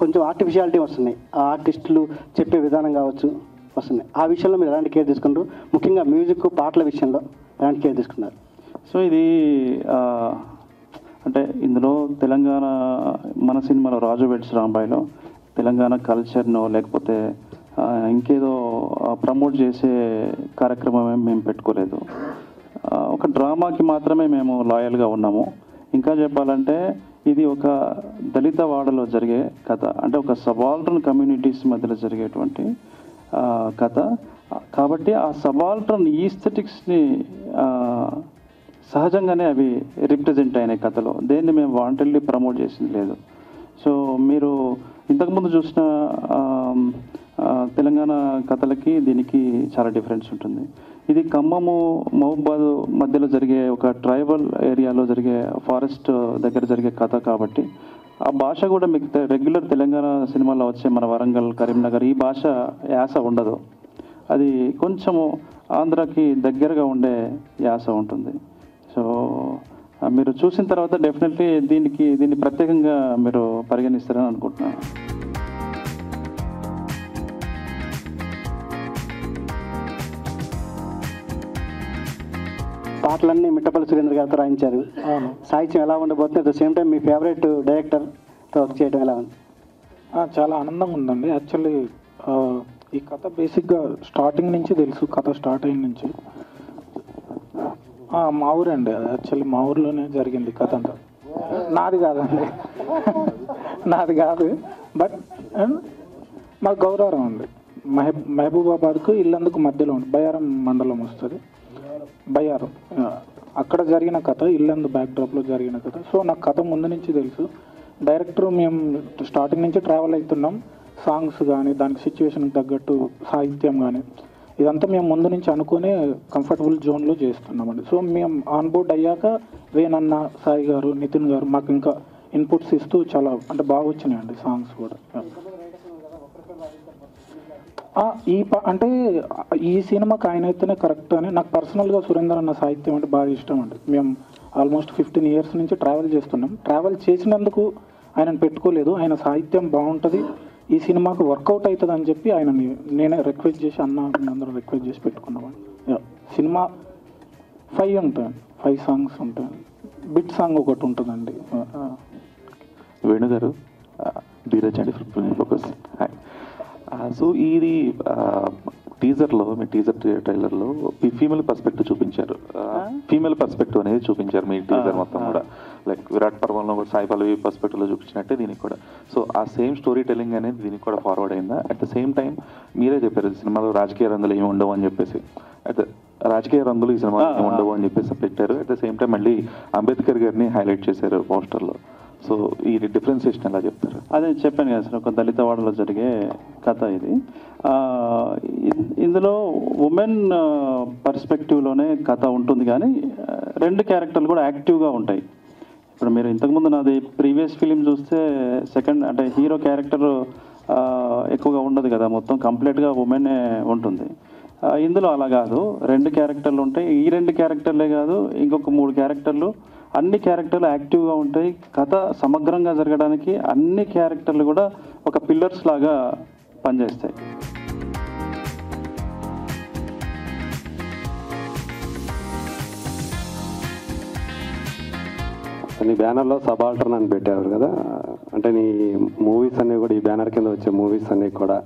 కొంచెం ఆర్టిఫిషియాలిటీ వస్తున్నాయి. ఆ ఆర్టిస్టులు చెప్పే విధానం కావచ్చు వస్తున్నాయి. ఆ విషయంలో మీరు ఎలాంటి కేర్ తీసుకుంటారు? ముఖ్యంగా మ్యూజిక్, పాటల విషయంలో ఎలాంటి కేర్ తీసుకున్నారు? సో ఇది అంటే ఇందులో తెలంగాణ మన సినిమాలో రాజు వెడ్స్ రాంబాయిలో తెలంగాణ కల్చర్ను లేకపోతే ఇంకేదో ప్రమోట్ చేసే కార్యక్రమం మేము పెట్టుకోలేదు. ఒక డ్రామాకి మాత్రమే మేము లాయల్గా ఉన్నాము. ఇంకా చెప్పాలంటే ఇది ఒక దళిత వాడలో జరిగే కథ, అంటే ఒక సబాల్టర్న్ కమ్యూనిటీస్ మధ్యలో జరిగేటువంటి కథ. కాబట్టి ఆ సబాల్టర్న్ ఈస్థెటిక్స్ని సహజంగానే అవి రిప్రజెంట్ అయినాయి కథలో. దేన్ని మేము వాంటెడ్లీ ప్రమోట్ చేసింది లేదు. సో మీరు ఇంతకుముందు చూసిన తెలంగాణ కథలకి దీనికి చాలా డిఫరెన్స్ ఉంటుంది. ఇది ఖమ్మము, మహబూబాద్ మధ్యలో జరిగే ఒక ట్రైబల్ ఏరియాలో జరిగే ఫారెస్ట్ దగ్గర జరిగే కథ కాబట్టి ఆ భాష కూడా మీకు రెగ్యులర్ తెలంగాణ సినిమాలో వచ్చే మన వరంగల్, కరీంనగర్ ఈ భాష యాస ఉండదు. అది కొంచెము ఆంధ్రాకి దగ్గరగా ఉండే యాస ఉంటుంది. సో మీరు చూసిన తర్వాత డెఫినెట్లీ దీన్ని ప్రత్యేకంగా మీరు పరిగణిస్తారని అనుకుంటున్నాను. పాటలన్నీ మిట్టపల్లి సురేంద్ర గారితో రాయించారు. సాహిత్యం ఎలా ఉండబోతుంది? అట్ ద సేమ్ టైం మీ ఫేవరెట్ డైరెక్టర్తో వర్క్ చేయడం ఎలా ఉంది? చాలా ఆనందంగా ఉందండి. యాక్చువల్లీ ఈ కథ బేసిక్గా స్టార్టింగ్ నుంచి తెలుసు. కథ స్టార్ట్ అయిన నుంచి మా ఊరండి, యాక్చువల్లీ మా ఊర్లోనే జరిగింది కథ అంతా. నాది కాదండి, నాది కాదు. బట్ మా గౌరవం అండి. మహబూబాబాద్కు ఇల్లందుకు మధ్యలో ఉంది, బయ్యారం మండలం వస్తుంది. బయ్యారం అక్కడ జరిగిన కథ, ఇల్లందు బ్యాక్డ్రాప్లో జరిగిన కథ. సో నాకు కథ ముందు నుంచి తెలుసు. డైరెక్టర్ మేము స్టార్టింగ్ నుంచి ట్రావెల్ అవుతున్నాం. సాంగ్స్ కానీ దానికి సిచ్యువేషన్కి తగ్గట్టు సాహిత్యం కానీ ఇదంతా మేము ముందు నుంచి అనుకునే కంఫర్టబుల్ జోన్లో చేస్తున్నామండి. సో మేము ఆన్బోర్డ్ అయ్యాక వేణన్న, సాయి గారు, నితిన్ గారు మాకు ఇంకా ఇన్పుట్స్ ఇస్తూ చాలా అంటే బాగా వచ్చినాయండి సాంగ్స్ కూడా. అంటే ఈ సినిమాకి ఆయన అయితేనే కరెక్ట్ అని నాకు పర్సనల్గా సురేందర్ అన్న సాహిత్యం అంటే బాగా ఇష్టం అండి. మేము ఆల్మోస్ట్ 15 years నుంచి ట్రావెల్ చేస్తున్నాం. ట్రావెల్ చేసినందుకు ఆయనను పెట్టుకోలేదు. ఆయన సాహిత్యం బాగుంటుంది, ఈ సినిమాకు వర్కౌట్ అవుతుంది అని చెప్పి ఆయనని నేనే రిక్వెస్ట్ చేసి అందరూ రిక్వెస్ట్ చేసి పెట్టుకున్నామండి. సినిమా 5 ఉంటాయి, 5 songs ఉంటాయి. బిట్ సాంగ్ ఒకటి ఉంటుందండి. వేణుగారు, ధీరజ్ అండి from film focus. Hi. So ఇది టీజర్లో, మీ టీజర్ ట్రైలర్లో ఈ ఫీమేల్ పర్స్పెక్టివ్ చూపించారు. ఫీమేల్ పర్స్పెక్టివ్ అనేది చూపించారు మీ టీజర్ మొత్తం కూడా. లైక్ విరాట్ పర్వంలో కూడా సాయి పల్లవి పర్స్పెక్టివ్లో చూపించినట్టే దీనికి కూడా. సో ఆ సేమ్ స్టోరీ టెల్లింగ్ అనేది దీనికి కూడా ఫార్వర్డ్ అయిందా? అట్ ద సేమ్ టైం మీరే చెప్పారు సినిమాలో రాజకీయ రంగులు ఏమి ఉండవు అని చెప్పేసి. అయితే రాజకీయ రంగులు ఈ సినిమాలో ఏమి ఉండవు అని చెప్పేసి పెట్టారు. అట్ ద సేమ్ టైం మళ్ళీ అంబేద్కర్ గారిని హైలైట్ చేశారు పోస్టర్లో. సో ఈ డిఫరెన్సియేషన్ ఎలా చెప్తారు? అదే చెప్పాను కదా సార్, ఒక దళిత వాడలో జరిగే కథ ఇది. ఇందులో ఉమెన్ పర్స్పెక్టివ్లోనే కథ ఉంటుంది, కానీ 2 క్యారెక్టర్లు కూడా యాక్టివ్గా ఉంటాయి. ఇప్పుడు మీరు ఇంతకుముందు నాది ప్రీవియస్ ఫిలిం చూస్తే సెకండ్ అంటే హీరో క్యారెక్టర్ ఎక్కువగా ఉండదు కదా, మొత్తం కంప్లీట్గా ఉమెనే ఉంటుంది. ఇందులో అలా కాదు, 2 క్యారెక్టర్లు ఉంటాయి. ఈ 2 క్యారెక్టర్లే కాదు, ఇంకొక 3 క్యారెక్టర్లు, అన్ని క్యారెక్టర్లు యాక్టివ్గా ఉంటాయి. కథ సమగ్రంగా జరగడానికి అన్ని క్యారెక్టర్లు కూడా ఒక పిల్లర్స్ లాగా పనిచేస్తాయి. నీ బ్యానర్లో సబాల్టర్న్ అని పెట్టారు కదా, అంటే నీ మూవీస్ అన్నీ కూడా ఈ బ్యానర్ కింద వచ్చే మూవీస్ అన్నీ కూడా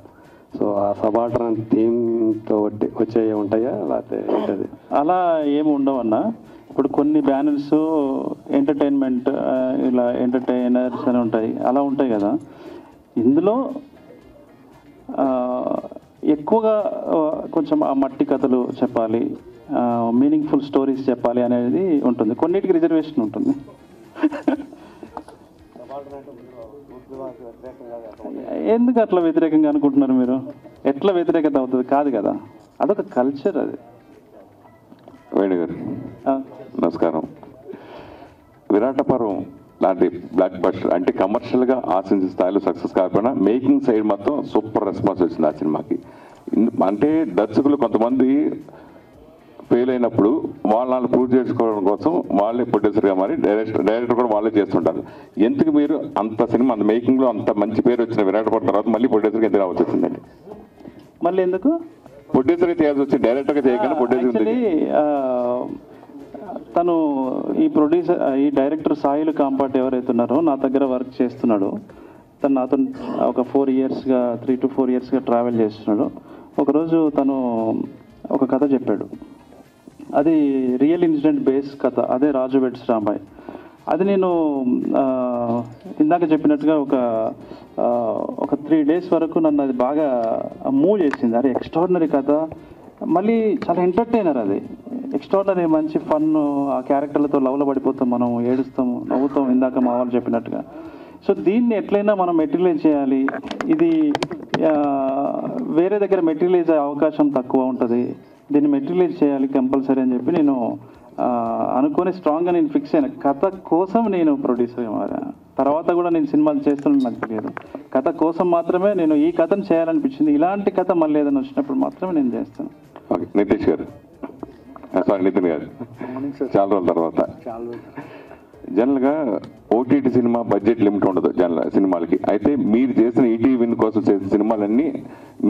సో ఆ సబాల్టర్న్ థీమ్తో వచ్చే ఉంటాయా లేకపోతే ఏంటది? అలా ఏమి ఉండవన్నా. ఇప్పుడు కొన్ని బ్యానర్స్ ఎంటర్టైన్మెంట్ ఇలా ఎంటర్టైనర్స్ అని ఉంటాయి, అలా ఉంటాయి కదా. ఇందులో ఎక్కువగా కొంచెం ఆ మట్టి కథలు చెప్పాలి, మీనింగ్ఫుల్ స్టోరీస్ చెప్పాలి అనేది ఉంటుంది. కొన్నిటికి రిజర్వేషన్ ఉంటుంది. ఎందుకు అట్లా వ్యతిరేకంగా అనుకుంటున్నారు మీరు? ఎట్లా వ్యతిరేకత అవుతుంది? కాదు కదా, అదొక కల్చర్. అది వేణు గారు నమస్కారం. విరాట పర్వం లాంటి బ్లాక్ బస్టర్ అంటే కమర్షియల్గా ఆశించిన స్థాయిలో సక్సెస్ కాకపోయినా మేకింగ్ సైడ్ మొత్తం సూపర్ రెస్పాన్స్ వచ్చింది ఆ సినిమాకి. అంటే దర్శకులు కొంతమంది ఫెయిల్ అయినప్పుడు వాళ్ళని ప్రూవ్ చేసుకోవడం కోసం వాళ్ళే ప్రొడ్యూసర్గా మారి డైరెక్టర్ కూడా వాళ్ళే చేస్తుంటారు. ఎందుకు మీరు అంత సినిమా అంత మేకింగ్లో అంత మంచి పేరు వచ్చిన విరాట పర్వం తర్వాత మళ్ళీ ప్రొడ్యూసర్గా ఎందుకు రావాల్సి వచ్చిందండి? మళ్ళీ ఎందుకు ప్రొడ్యూసర్గా చేయాల్సి వచ్చింది? డైరెక్టర్గా చేయకుండా ప్రొడ్యూసర్. తను ఈ డైరెక్టర్ సాయిలు కాంపాట్ ఎవరైతే ఉన్నారో నా దగ్గర వర్క్ చేస్తున్నాడు. తను నాతో ఒక 3 to 4 yearsగా ట్రావెల్ చేస్తున్నాడు. ఒకరోజు తను ఒక కథ చెప్పాడు. అది రియల్ ఇన్సిడెంట్ బేస్ కథ. అదే రాజు వెడ్స్ రాంబాయ్. అది నేను ఇందాక చెప్పినట్టుగా ఒక 3 days వరకు నన్ను అది బాగా మూవ్ చేసింది. అరే ఎక్స్ట్రాడినరీ కథ, మళ్ళీ చాలా ఎంటర్టైనర్. అది ఎక్స్ట్రాడినరీ, మంచి ఫన్. ఆ క్యారెక్టర్లతో లవ్లో పడిపోతాం, మనం ఏడుస్తాము, నవ్వుతాం, ఇందాక మా వాళ్ళు చెప్పినట్టుగా. సో దీన్ని ఎట్లయినా మనం మెటీరియలైజ్ చేయాలి. ఇది వేరే దగ్గర మెటీరియలైజ్ అయ్యే అవకాశం తక్కువ ఉంటుంది. దీన్ని మెటీరియలైజ్ చేయాలి కంపల్సరీ అని చెప్పి నేను అనుకొని స్ట్రాంగ్గా నేను ఫిక్స్ అయిన. కథ కోసం నేను ప్రొడ్యూసర్ మారాను. తర్వాత కూడా నేను సినిమాలు చేస్తున్నాను నాకు తెలియదు. కథ కోసం మాత్రమే నేను ఈ కథను చేయాలనిపించింది. ఇలాంటి కథ మళ్ళీ ఏదైనా వచ్చినప్పుడు మాత్రమే నేను చేస్తాను. ఓకే, నితీష్ గారు, సారీ నితిన్ గారు, చాలా రోజుల తర్వాత. జనరల్గా ఓటీటీ సినిమా బడ్జెట్ లిమిట్ ఉండదు జనరల్ సినిమాలకి. అయితే మీరు చేసిన ఈటీవీ విన్ కోసం చేసిన సినిమాలన్నీ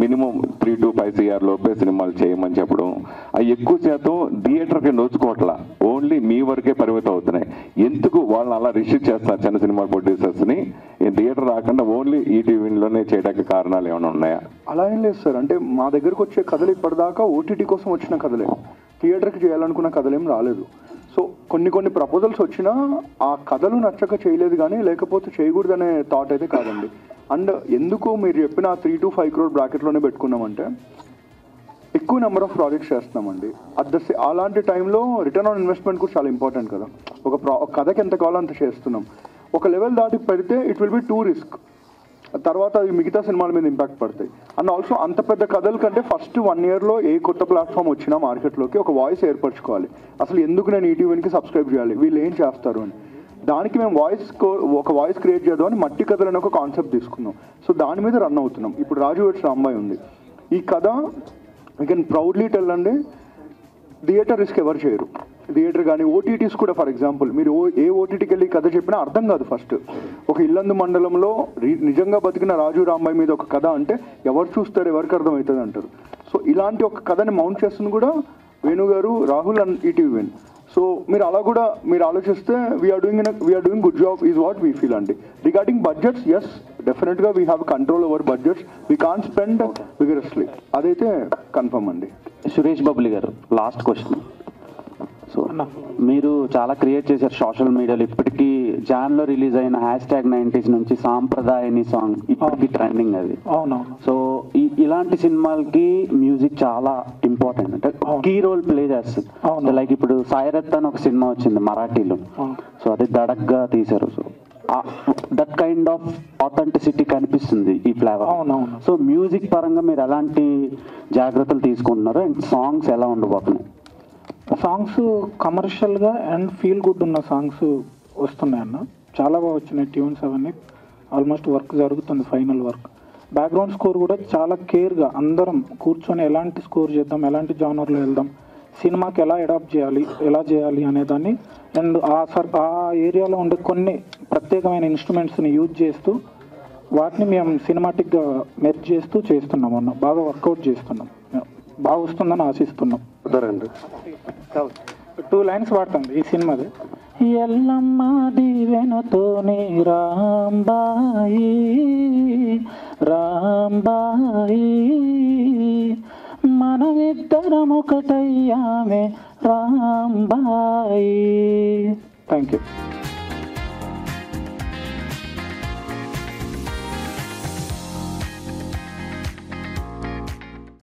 మినిమం 3 to 5 CR లోపే సినిమాలు చేయమని చెప్పడం, అవి ఎక్కువ శాతం థియేటర్కి నోచుకోవట్లా, ఓన్లీ మీ వరకే పరిమితం అవుతున్నాయి. ఎందుకు వాళ్ళని అలా రిస్ట్రిక్ట్ చేస్తున్నారు చిన్న సినిమా ప్రొడ్యూసర్స్ని? థియేటర్ రాకుండా ఓన్లీ ఈటీవీ విన్లోనే చేయడానికి కారణాలు ఏమైనా ఉన్నాయా? అలా ఏం లేదు సార్. అంటే మా దగ్గరకు వచ్చే కథలు ఇప్పటిదాకా ఓటీటీ కోసం వచ్చిన కథలే, థియేటర్కి చేయాలనుకున్న కథలేం రాలేదు. సో కొన్ని ప్రపోజల్స్ వచ్చినా ఆ కథలు నచ్చక చేయలేదు, కానీ లేకపోతే చేయకూడదనే థాట్ అయితే కాదండి. అండ్ ఎందుకు మీరు చెప్పిన 3 to 5 crore బ్రాకెట్లోనే పెట్టుకున్నామంటే ఎక్కువ నెంబర్ ఆఫ్ ప్రాజెక్ట్స్ చేస్తున్నామండి. అలాంటి టైంలో రిటర్న్ ఆన్ ఇన్వెస్ట్మెంట్ కూడా చాలా ఇంపార్టెంట్ కదా. ఒక కథకి ఎంత కావాలో అంత చేస్తున్నాం. ఒక లెవెల్ దాటి పెడితే it will be two risk. తర్వాత అవి మిగతా సినిమాల మీద ఇంపాక్ట్ పడతాయి. అండ్ ఆల్సో అంత పెద్ద కథల కంటే ఫస్ట్ 1 yearలో ఏ కొత్త ప్లాట్ఫామ్ వచ్చినా మార్కెట్లోకి ఒక వాయిస్ ఏర్పరచుకోవాలి. అసలు ఎందుకు నేను ఈటీవీకి సబ్స్క్రైబ్ చేయాలి, వీళ్ళు ఏం చేస్తారు అని. దానికి మేము ఒక వాయిస్ క్రియేట్ చేద్దామని మట్టి కథలు అనే ఒక కాన్సెప్ట్ తీసుకున్నాం. సో దాని మీద రన్ అవుతున్నాం. ఇప్పుడు రాజు వెడ్స్ రాంబాయ్ ఉంది. ఈ కథ వీ కెన్ ప్రౌడ్లీ టెల్ అండి, థియేటర్ రిస్క్ ఎవరు చేయరు. థియేటర్ కానీ ఓటీటీస్ కూడా. ఫర్ ఎగ్జాంపుల్ మీరు ఏ ఓటీటీకి వెళ్ళి కథ చెప్పినా అర్థం కాదు. ఫస్ట్ ఒక ఇల్లందు మండలంలో నిజంగా బతికిన రాజు రాంబాయ్ మీద ఒక కథ అంటే ఎవరు చూస్తారు, ఎవరికి అర్థమవుతుంది అంటారు. సో ఇలాంటి ఒక కథని మౌంట్ చేస్తుంది కూడా Venu garu, Rahul and ETV Win. So మీరు అలా కూడా మీరు ఆలోచిస్తే we're doing good job is what we feel అండి. రిగార్డింగ్ బడ్జెట్స్, ఎస్ డెఫినెట్గా we have control over budgets. We can't spend vigorously, అదైతే కన్ఫర్మ్ అండి. సురేష్ బాబులి గారు, లాస్ట్ క్వశ్చన్. సో మీరు చాలా క్రియేట్ చేశారు సోషల్ మీడియాలో. ఇప్పటికీ జాన్లో రిలీజ్ అయిన #90s నుంచి సాంప్రదాయని సాంగ్ ఇప్పటికీ ట్రెండింగ్ అది. సో ఇలాంటి సినిమాలకి మ్యూజిక్ చాలా ఇంపార్టెంట్, అంటే కీ రోల్ ప్లే చేస్తుంది. లైక్ ఇప్పుడు సాయిరత్ అని ఒక సినిమా వచ్చింది మరాఠీలో. సో అది దడగ్గా తీశారు. So that kind of authenticity కనిపిస్తుంది ఈ ఫ్లేవర్. సో మ్యూజిక్ పరంగా మీరు ఎలాంటి జాగ్రత్తలు తీసుకుంటున్నారు అండ్ సాంగ్స్ ఎలా ఉండబోతున్నాయి? సాంగ్స్ కమర్షియల్గా అండ్ ఫీల్ గుడ్ ఉన్న సాంగ్స్ వస్తున్నాయన్న, చాలా బాగా వచ్చినాయి ట్యూన్స్. అవన్నీ ఆల్మోస్ట్ వర్క్ జరుగుతుంది, ఫైనల్ వర్క్. బ్యాక్గ్రౌండ్ స్కోర్ కూడా చాలా కేర్గా అందరం కూర్చొని ఎలాంటి స్కోర్ చేద్దాం, ఎలాంటి జానర్లో వెళ్దాం, సినిమాకి ఎలా అడాప్ట్ చేయాలి, ఎలా చేయాలి అనేదాన్ని. అండ్ ఆ ఏరియాలో ఉండే కొన్ని ప్రత్యేకమైన ఇన్స్ట్రుమెంట్స్ని యూజ్ చేస్తూ వాటిని మేము సినిమాటిక్గా మెర్జ్ చేస్తూ చేస్తున్నాం అన్న. బాగా వర్కౌట్ చేస్తున్నాం, బాగా వస్తుందని ఆశిస్తున్నాం. 2 lines వాడతాం ఈ సినిమాది. ఎల్లమ్మ దీవెనతోనే రాంబాయి రాంబాయి మనమిద్దరం ఒకటయ్యామే రాంబాయి. Thank you.